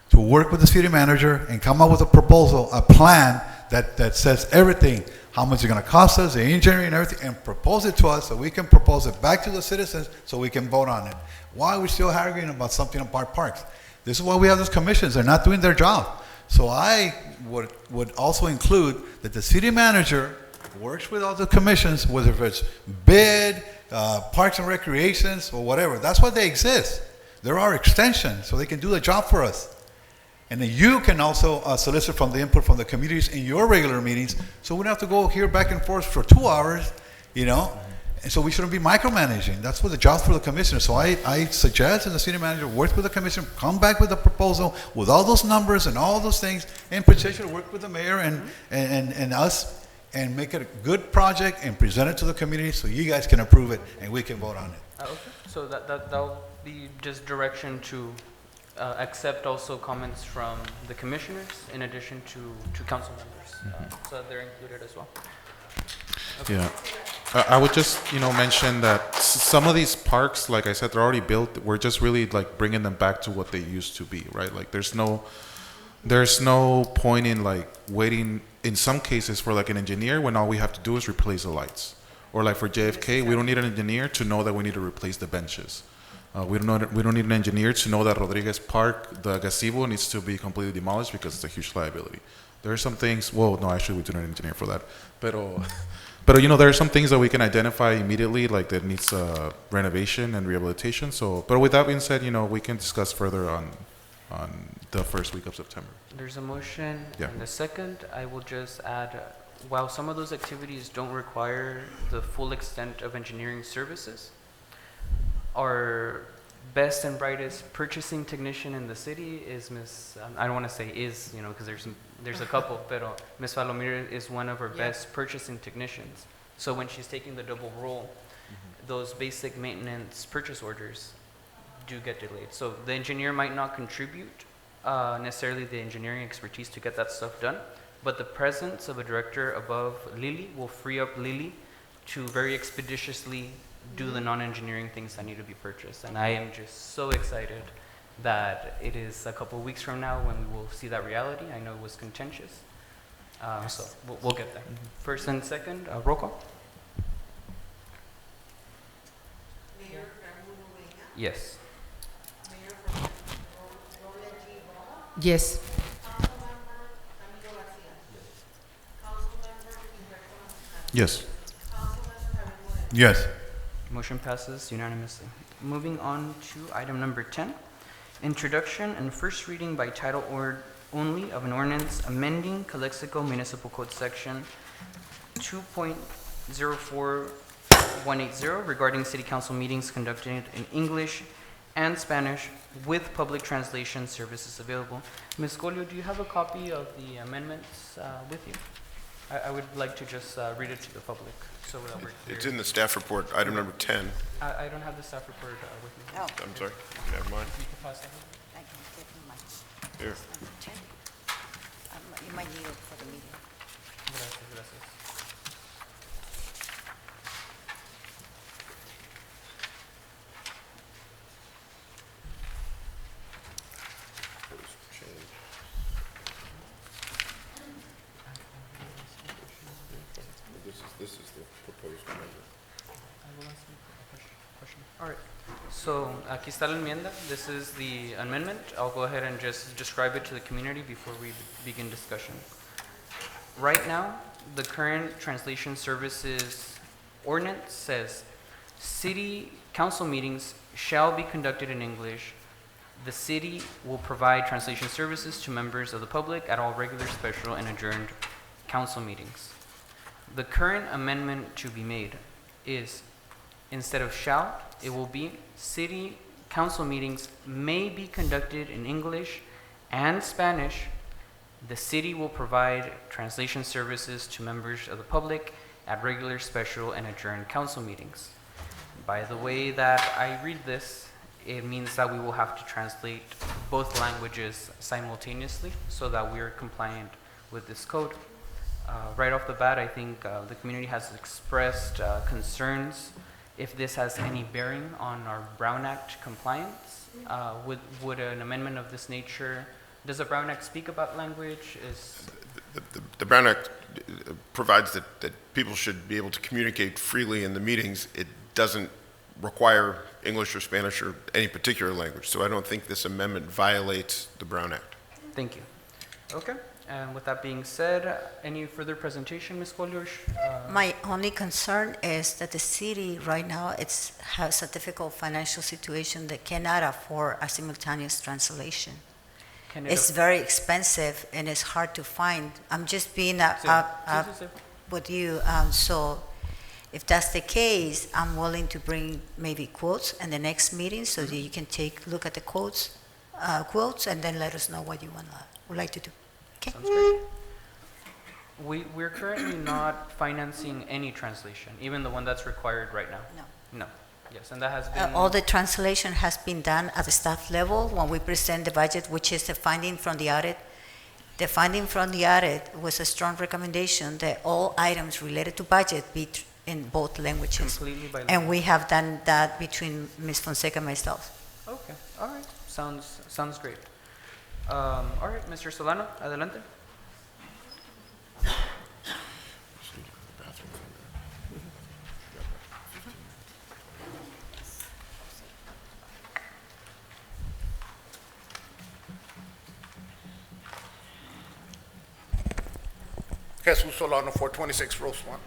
to work with the city manager and come up with a proposal, a plan that says everything, how much it's going to cost us, the engineering and everything, and propose it to us so we can propose it back to the citizens so we can vote on it. Why are we still arguing about something about parks? This is why we have those commissions. They're not doing their job. So I would also include that the city manager works with all the commissions, whether it's bid, parks and recreations, or whatever. That's why they exist. There are extensions, so they can do the job for us. And then you can also solicit from the input from the communities in your regular meetings, so we don't have to go here back and forth for 2 hours, you know? And so we shouldn't be micromanaging. That's what the job for the commissioner. So I suggest that the city manager work with the commission, come back with a proposal with all those numbers and all those things, and potentially work with the mayor and us, and make it a good project and present it to the community so you guys can approve it and we can vote on it. Okay, so that'll be just direction to accept also comments from the commissioners in addition to council members, so that they're included as well. Okay. Yeah. I would just, mention that some of these parks, like I said, they're already built. We're just really like bringing them back to what they used to be, right? Like there's no point in like waiting in some cases for like an engineer when all we have to do is replace the lights. Or like for JFK, we don't need an engineer to know that we need to replace the benches. We don't need an engineer to know that Rodriguez Park, the gazebo, needs to be completely demolished because it's a huge liability. There are some things, well, no, actually we do need an engineer for that. But there are some things that we can identify immediately, like that needs renovation and rehabilitation. So, but with that being said, we can discuss further on the first week of September. There's a motion and a second. I will just add, while some of those activities don't require the full extent of engineering services, our best and brightest purchasing technician in the city is I don't want to say is, because there's a couple, but Ms. Falomir is one of our best purchasing technicians. So when she's taking the double role, those basic maintenance purchase orders do get delayed. So the engineer might not contribute necessarily the engineering expertise to get that stuff done, but the presence of a director above Lily will free up Lily to very expeditiously do the non-engineering things that need to be purchased. And I am just so excited that it is a couple of weeks from now when we will see that reality. I know it was contentious, so we'll get there. First and second, roll call. Mayor Ramuno Vega. Yes. Mayor Pro Tem Roland G. Roma. Yes. Councilmember Camilo Garcia. Councilmember Gilberto Mastrana. Yes. Councilmember Javier Moreno. Yes. Motion passes unanimously. Moving on to item number 10, introduction and first reading by title only of an ordinance amending Calexico Municipal Code Section 2.04180 regarding city council meetings conducted in English and Spanish with public translation services available. Ms. Golio, do you have a copy of the amendments with you? I would like to just read it to the public so that we're clear. It's in the staff report, item number 10. I don't have the staff report with me. Oh. I'm sorry, you have mine? You can pass that. I can give you mine. Here. You might need it for the meeting. Gracias, gracias. This is the proposed amendment. All right, so aquí está la enmienda. This is the amendment. I'll go ahead and just describe it to the community before we begin discussion. Right now, the current translation services ordinance says, city council meetings shall be conducted in English. The city will provide translation services to members of the public at all regular, special, and adjourned council meetings. The current amendment to be made is, instead of shall, it will be city council meetings may be conducted in English and Spanish. The city will provide translation services to members of the public at regular, special, and adjourned council meetings. By the way that I read this, it means that we will have to translate both languages simultaneously so that we are compliant with this code. Right off the bat, I think the community has expressed concerns if this has any bearing on our Brown Act compliance. Would an amendment of this nature, does the Brown Act speak about language? The Brown Act provides that people should be able to communicate freely in the meetings. It doesn't require English or Spanish or any particular language. So I don't think this amendment violates the Brown Act. Thank you. Okay. And with that being said, any further presentation, Ms. Koliosh? My only concern is that the city right now has a difficult financial situation that cannot afford a simultaneous translation. It's very expensive and it's hard to find. I'm just being up with you. So if that's the case, I'm willing to bring maybe quotes in the next meeting so that you can look at the quotes and then let us know what you would like to do. Okay. Sounds great. We're currently not financing any translation, even the one that's required right now? No. Yes, and that has been... all the translation has been done at the staff level when we present the budget, which is the finding from the audit. The finding from the audit was a strong recommendation that all items related to budget be in both languages. Completely bilingual. And we have done that between Ms. Fonseca and myself. Okay, all right. Sounds great. All right, Mr. Solano, adelante. Jesus Solano, 426 Rose 1.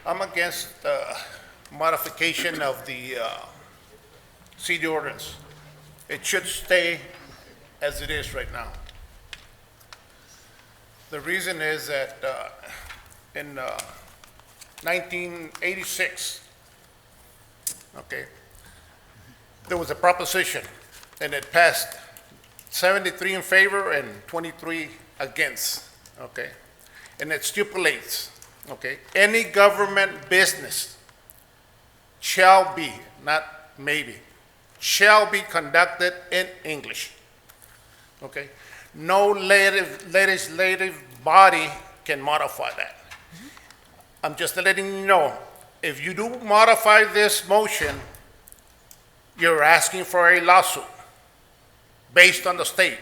I'm against modification of the city ordinance. It should stay as it is right now. The reason is that in 1986, okay, there was a proposition and it passed 73 in favor and 23 against, okay? And it stipulates, okay, any government business shall be, not maybe, shall be conducted in English. Okay? No legislative body can modify that. I'm just letting you know, if you do modify this motion, you're asking for a lawsuit based on the state.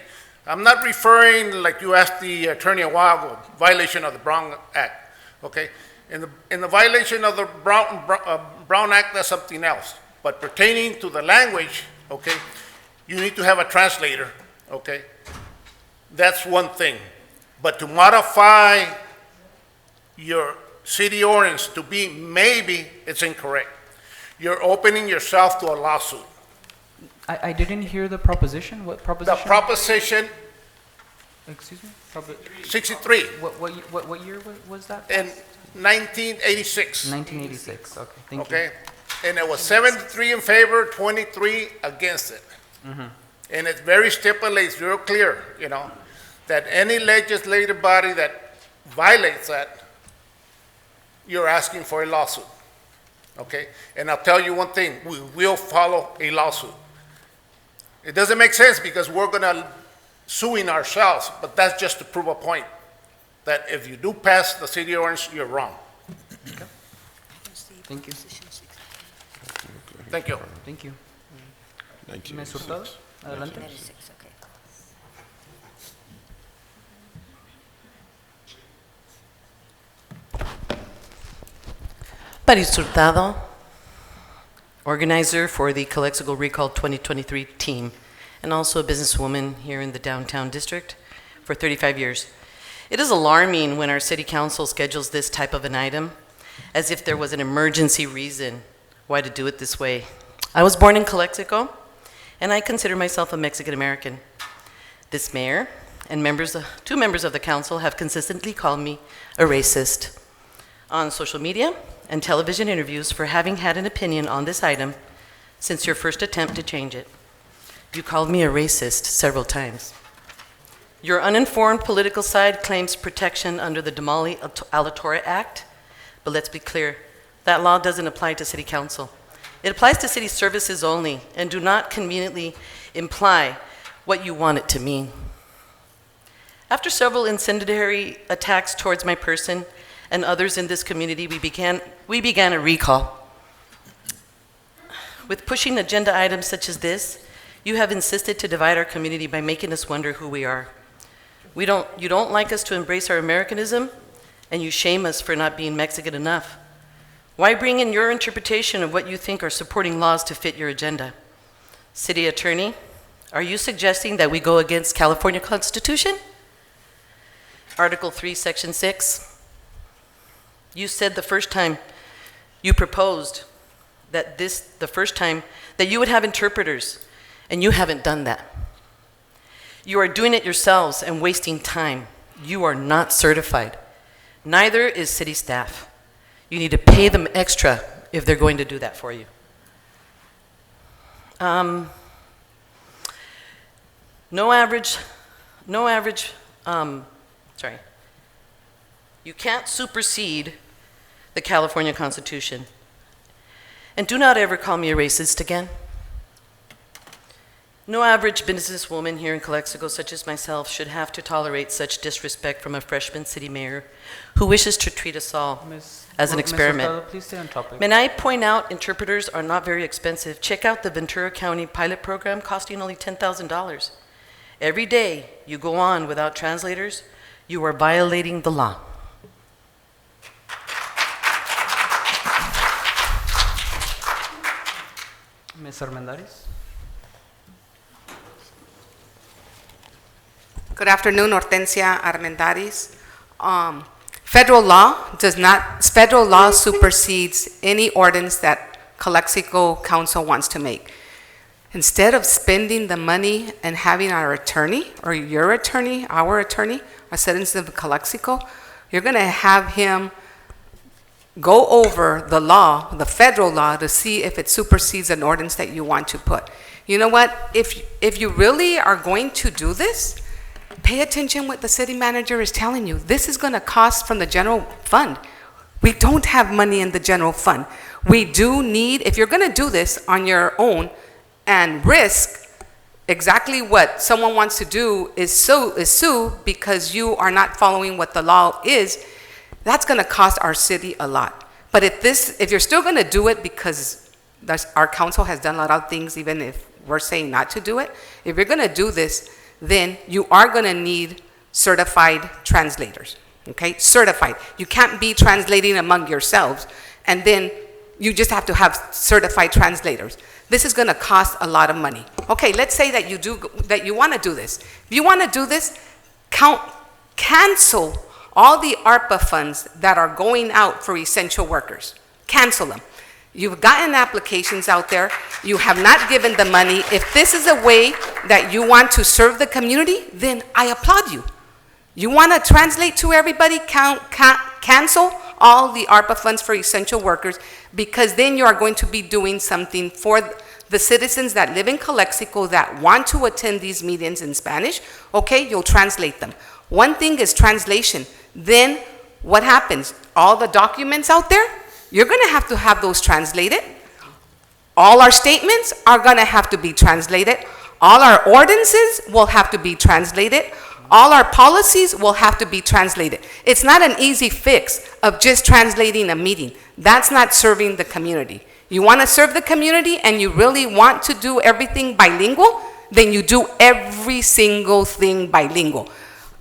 I'm not referring, like you asked the attorney a while ago, violation of the Brown Act. Okay? In the violation of the Brown Act, that's something else. But pertaining to the language, okay, you need to have a translator, okay? That's one thing. But to modify your city ordinance to be maybe, it's incorrect. You're opening yourself to a lawsuit. I didn't hear the proposition. What proposition? The proposition. Excuse me? 63. What year was that? In 1986. 1986, okay, thank you. Okay, and it was 73 in favor, 23 against it. Mm-hmm. And it very stipulates real clear, you know, that any legislative body that violates that, you're asking for a lawsuit. Okay, and I'll tell you one thing, we will follow a lawsuit. It doesn't make sense because we're gonna suing ourselves, but that's just to prove a point, that if you do pass the city ordinance, you're wrong. Okay. Thank you. Thank you. Thank you. Ms. Hurtado, adelante. Paris Hurtado, organizer for the Calexico Recall 2023 team, and also a businesswoman here in the downtown district for 35 years. It is alarming when our city council schedules this type of an item as if there was an emergency reason why to do it this way. I was born in Calexico, and I consider myself a Mexican American. This mayor and two members of the council have consistently called me a racist on social media and television interviews for having had an opinion on this item since your first attempt to change it. You called me a racist several times. Your uninformed political side claims protection under the Damali Alatorre Act, but let's be clear, that law doesn't apply to city council. It applies to city services only, and do not conveniently imply what you want it to mean. After several incendiary attacks towards my person and others in this community, we began a recall. With pushing agenda items such as this, you have insisted to divide our community by making us wonder who we are. You don't like us to embrace our Americanism, and you shame us for not being Mexican enough. Why bring in your interpretation of what you think are supporting laws to fit your agenda? City Attorney, are you suggesting that we go against California Constitution? Article 3, Section 6. You said the first time you proposed that the first time that you would have interpreters, and you haven't done that. You are doing it yourselves and wasting time. You are not certified. Neither is city staff. You need to pay them extra if they're going to do that for you. You can't supersede the California Constitution. And do not ever call me a racist again. No average businesswoman here in Calexico, such as myself, should have to tolerate such disrespect from a freshman city mayor who wishes to treat us all as an experiment. Ms. Hurtado, please stay on topic. May I point out, interpreters are not very expensive. Check out the Ventura County pilot program costing only $10,000. Every day you go on without translators, you are violating the law. Ms. Armendariz. Good afternoon, Hortensia Armendariz. Federal law supersedes any ordinance that Calexico Council wants to make. Instead of spending the money and having our attorney, or your attorney, our citizens of Calexico, you're going to have him go over the law, the federal law, to see if it supersedes an ordinance that you want to put. You know what? If you really are going to do this, pay attention what the city manager is telling you. This is going to cost from the general fund. We don't have money in the general fund. We do need, if you're going to do this on your own and risk exactly what someone wants to do is sue because you are not following what the law is, that's going to cost our city a lot. But if you're still going to do it because our council has done a lot of things, even if we're saying not to do it, if you're going to do this, then you are going to need certified translators, okay? Certified. You can't be translating among yourselves, and then you just have to have certified translators. This is going to cost a lot of money. Okay, let's say that you want to do this. If you want to do this, cancel all the ARPA funds that are going out for essential workers. Cancel them. You've gotten applications out there. You have not given the money. If this is a way that you want to serve the community, then I applaud you. You want to translate to everybody, cancel all the ARPA funds for essential workers, because then you are going to be doing something for the citizens that live in Calexico that want to attend these meetings in Spanish. Okay, you'll translate them. One thing is translation. Then what happens? All the documents out there, you're going to have those translated. All our statements are going to have to be translated. All our ordinances will have to be translated. All our policies will have to be translated. It's not an easy fix of just translating a meeting. That's not serving the community. You want to serve the community and you really want to do everything bilingual, then you do every single thing bilingual.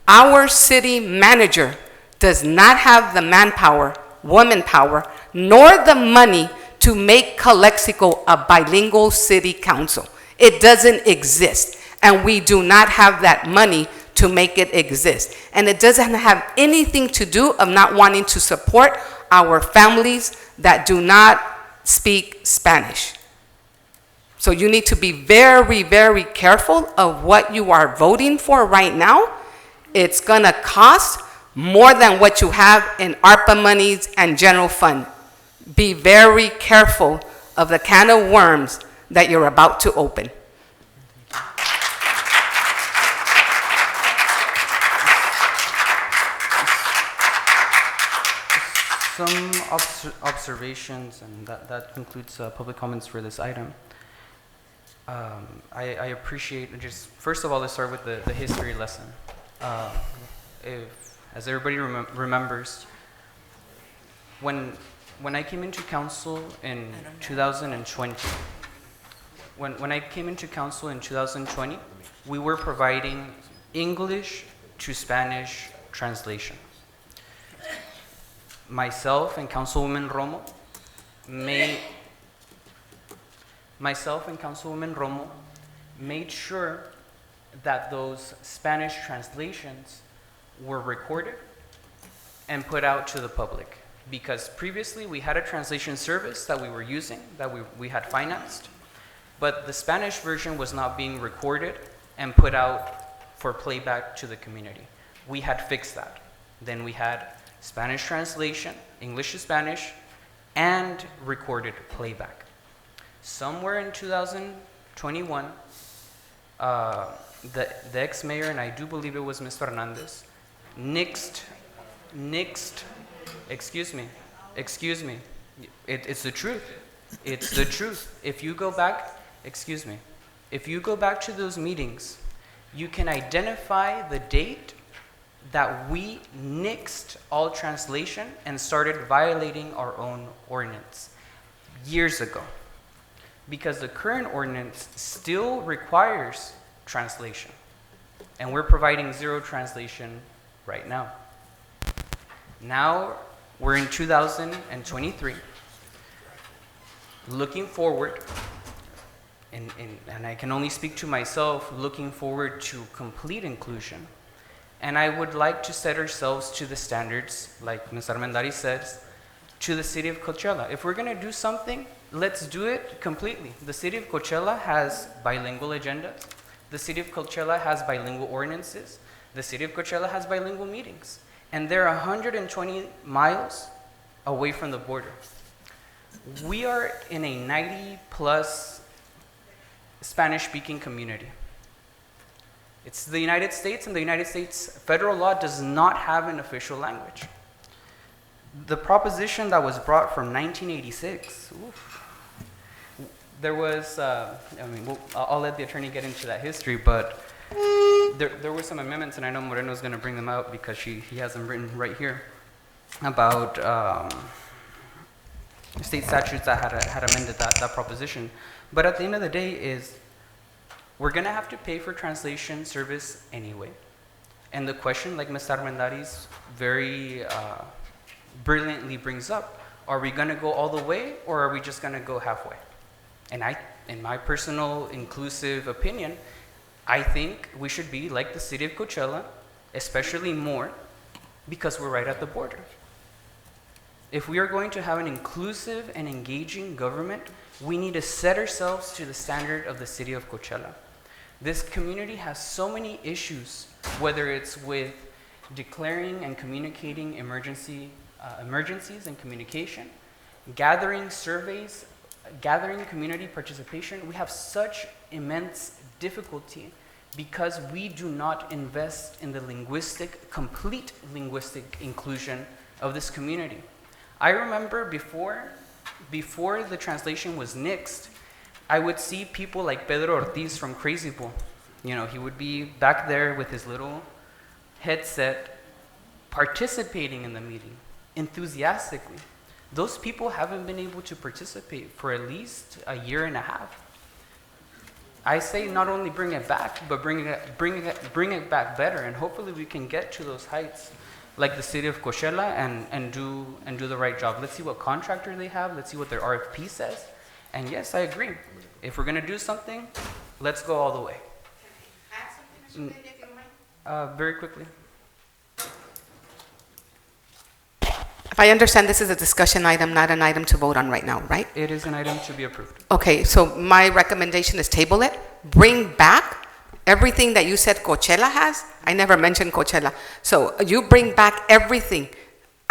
Our city manager does not have the manpower, woman power, nor the money to make Calexico a bilingual city council. It doesn't exist, and we do not have that money to make it exist. And it doesn't have anything to do of not wanting to support our families that do not speak Spanish. So you need to be very, very careful of what you are voting for right now. It's gonna cost more than what you have in ARPA monies and general fund. Be very careful of the can of worms that you're about to open. some observations, and that concludes public comments for this item. I appreciate, just first of all, let's start with the history lesson. As everybody remembers, when I came into council in 2020, when I came into council in 2020, we were providing English to Spanish translation. Myself and Councilwoman Romo made sure that those Spanish translations were recorded and put out to the public. Because previously we had a translation service that we were using, that we had financed, but the Spanish version was not being recorded and put out for playback to the community. We had fixed that. Then we had Spanish translation, English to Spanish, and recorded playback. Somewhere in 2021, the ex-mayor, and I do believe it was Ms. Fernandez, nixed, excuse me, it's the truth. It's the truth. If you go back, if you go back to those meetings, you can identify the date that we nixed all translation and started violating our own ordinance years ago. Because the current ordinance still requires translation, and we're providing zero translation right now. Now we're in 2023, looking forward, and I can only speak to myself, looking forward to complete inclusion. And I would like to set ourselves to the standards, like Ms. Armendariz says, to the city of Coachella. If we're going to do something, let's do it completely. The city of Coachella has bilingual agendas. The city of Coachella has bilingual ordinances. The city of Coachella has bilingual meetings. And they're 120 miles away from the border. We are in a 90-plus Spanish-speaking community. It's the United States, and the United States federal law does not have an official language. The proposition that was brought from 1986, there was, I'll let the attorney get into that history, but there were some amendments, and I know Moreno's going to bring them out because he has them written right here, about state statutes that had amended that proposition. But at the end of the day we're going to have to pay for translation service anyway. And the question, like Ms. Armendariz very brilliantly brings up, are we going to go all the way, or are we just going to go halfway? And in my personal inclusive opinion, I think we should be like the city of Coachella, especially more, because we're right at the border. If we are going to have an inclusive and engaging government, we need to set ourselves to the standard of the city of Coachella. This community has so many issues, whether it's with declaring and communicating emergencies and communication, gathering surveys, gathering community participation. We have such immense difficulty because we do not invest in the complete linguistic inclusion of this community. I remember before the translation was nixed, I would see people like Pedro Ortiz from Crazy Bull. You know, he would be back there with his little headset, participating in the meeting, enthusiastically. Those people haven't been able to participate for at least a year and a half. I say not only bring it back, but bring it back better, and hopefully we can get to those heights like the city of Coachella and do the right job. Let's see what contractor they have. Let's see what their RFP says. And yes, I agree. If we're going to do something, let's go all the way. Add something, Mr. Lynn, if you don't mind? Very quickly. If I understand, this is a discussion item, not an item to vote on right now, right? It is an item to be approved. Okay, so my recommendation is table it. Bring back everything that you said Coachella has. I never mentioned Coachella. So you bring back everything.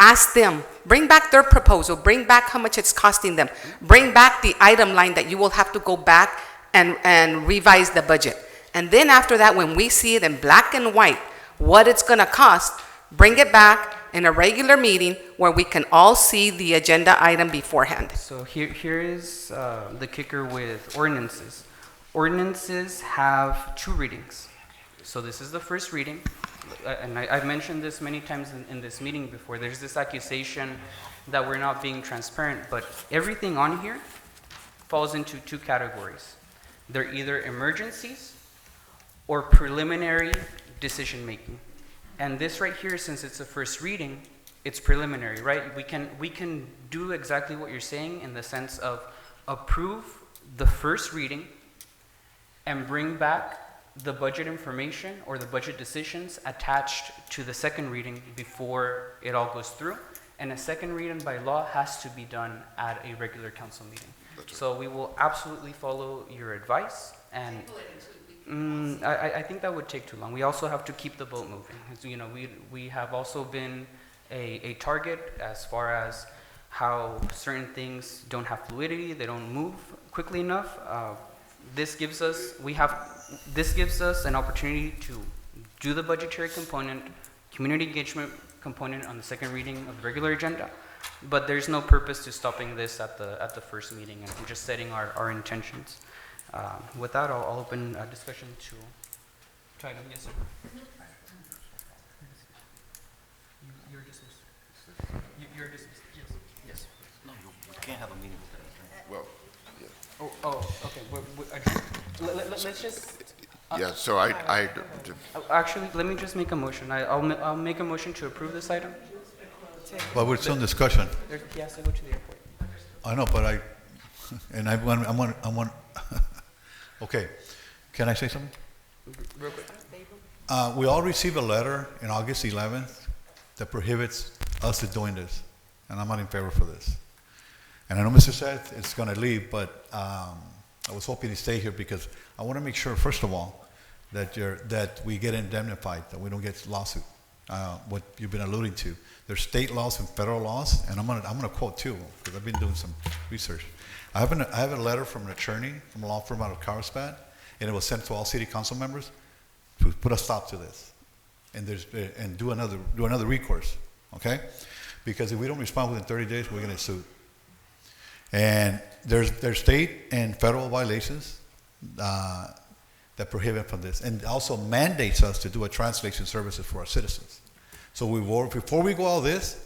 Ask them, bring back their proposal, bring back how much it's costing them, bring back the item line that you will have to go back and revise the budget. And then after that, when we see it in black and white, what it's gonna cost, bring it back, in a regular meeting where we can all see the agenda item beforehand. So here is the kicker with ordinances. Ordinances have 2 readings. So this is the first reading, and I've mentioned this many times in this meeting before. There's this accusation that we're not being transparent, but everything on here falls into 2 categories. They're either emergencies or preliminary decision-making. And this right here, since it's a first reading, it's preliminary, right? We can do exactly what you're saying in the sense of approve the first reading and bring back the budget information or the budget decisions attached to the second reading before it all goes through. And a second reading by law has to be done at a regular council meeting. So we will absolutely follow your advice, and I think that would take too long. We also have to keep the boat moving. As you know, we have also been a target as far as how certain things don't have fluidity, they don't move quickly enough. This gives us an opportunity to do the budgetary component, community engagement component on the second reading of the regular agenda, but there's no purpose to stopping this at the first meeting and just setting our intentions. With that, I'll open a discussion to item. Yes, sir. You're dismissed. You're dismissed. Yes. No, you can't have a meeting with that. Well, yeah. Oh, okay. Let's just. Yeah, so Actually, let me just make a motion. I'll make a motion to approve this item. But we're still in discussion. He has to go to the airport. I know, but I want, okay, can I say something? Real quick. We all received a letter in August 11th that prohibits us from doing this, and I'm not in favor for this. And I know Mr. Seth is going to leave, but I was hoping to stay here because I want to make sure, first of all, that we get indemnified, that we don't get lawsuit. What you've been alluding to, there's state laws and federal laws, and I'm gonna quote too because I've been doing some research. I have a letter from an attorney from a law firm out of Carlsbad, and it was sent to all city council members to put a stop to this, and do another recourse, okay? Because if we don't respond within 30 days, we're gonna sue. And there's state and federal violations that prohibit from this, and also mandates us to do a translation services for our citizens. So before we go all this,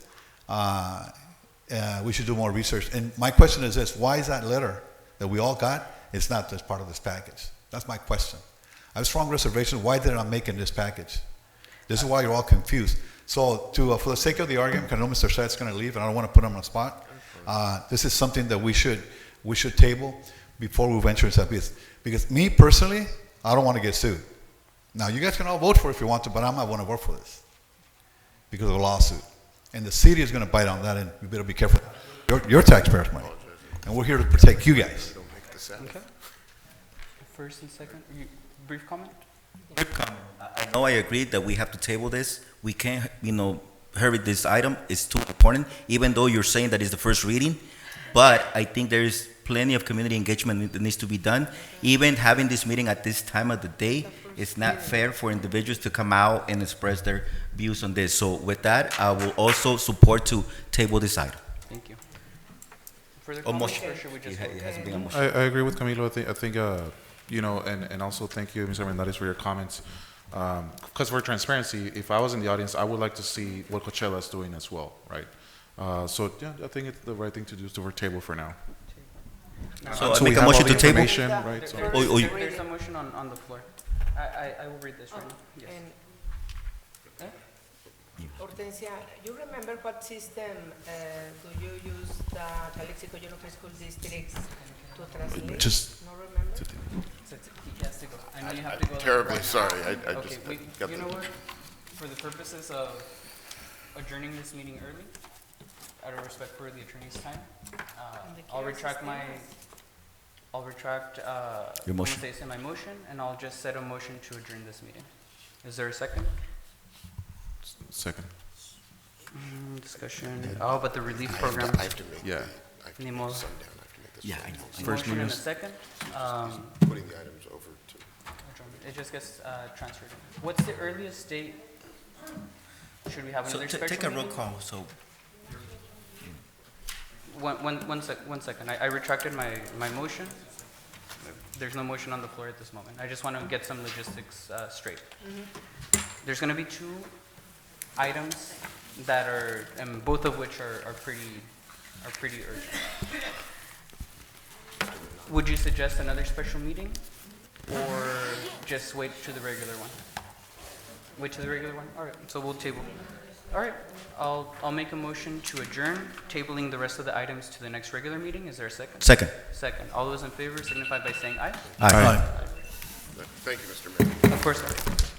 we should do more research. And my question is this: why is that letter that we all got? It's not just part of this package. That's my question. I have strong reservations. Why they're not making this package? This is why you're all confused. So, for the sake of the argument, because I know Mr. Seth's going to leave, and I don't want to put him on the spot. This is something that we should table before we venture into this. Because me personally, I don't want to get sued. Now, you guys can all vote for it if you want to, but I'm not going to vote for this because of a lawsuit. And the city is going to bite on that, and you better be careful. Your taxpayers' money. And we're here to protect you guys. Okay. First and second, brief comment? I know I agree that we have to table this. We can't, hurry this item. It's too important, even though you're saying that it's the first reading. But I think there is plenty of community engagement that needs to be done. Even having this meeting at this time of the day, it's not fair for individuals to come out and express their views on this. So with that, I will also support to table this item. Thank you. Further comments, or should we just vote? It hasn't been a motion. I agree with Camilo. I think and also thank you, Mr. Hernandez, for your comments. Because for transparency, if I was in the audience, I would like to see what Coachella is doing as well, right? So yeah, I think it's the right thing to do is to table for now. So I make a motion to table? Right? So. There's a motion on the floor. I will read this right now. Yes. Hortensia, you remember what system do you use the Calexico Unified School Districts to translate? Just no remember? Yes, to go. I know you have to go. Terribly right sorry. now. I Okay, just got you know the. what? For the purposes of adjourning this meeting early, out of respect for the attorney's time, I'll retract Your motion. my motion, and I'll just set a motion to adjourn this meeting. Is there a second? Second. Discussion. Oh, but the relief program. I have to make Yeah. I have to make the sundown. I have to make this. Yeah, I know. First Motion and a news. second. Putting the items over to. It just gets transferred. What's the earliest date? should we have So another special take a roll meeting? call, so. One second. I retracted my motion. There's no motion on the floor at this moment. I just want to get some logistics straight. There's going to be two items that are, and both of which are pretty urgent. Would you suggest another special meeting, or just wait to the regular one? Wait to the regular one? All right, so we'll table. All right, I'll make a motion to adjourn, tabling the rest of the items to the next regular meeting. Is there a second? Second. Second. All those in favor signify by saying aye. Aye. Thank you, Mr. Mayor. Of course, sir.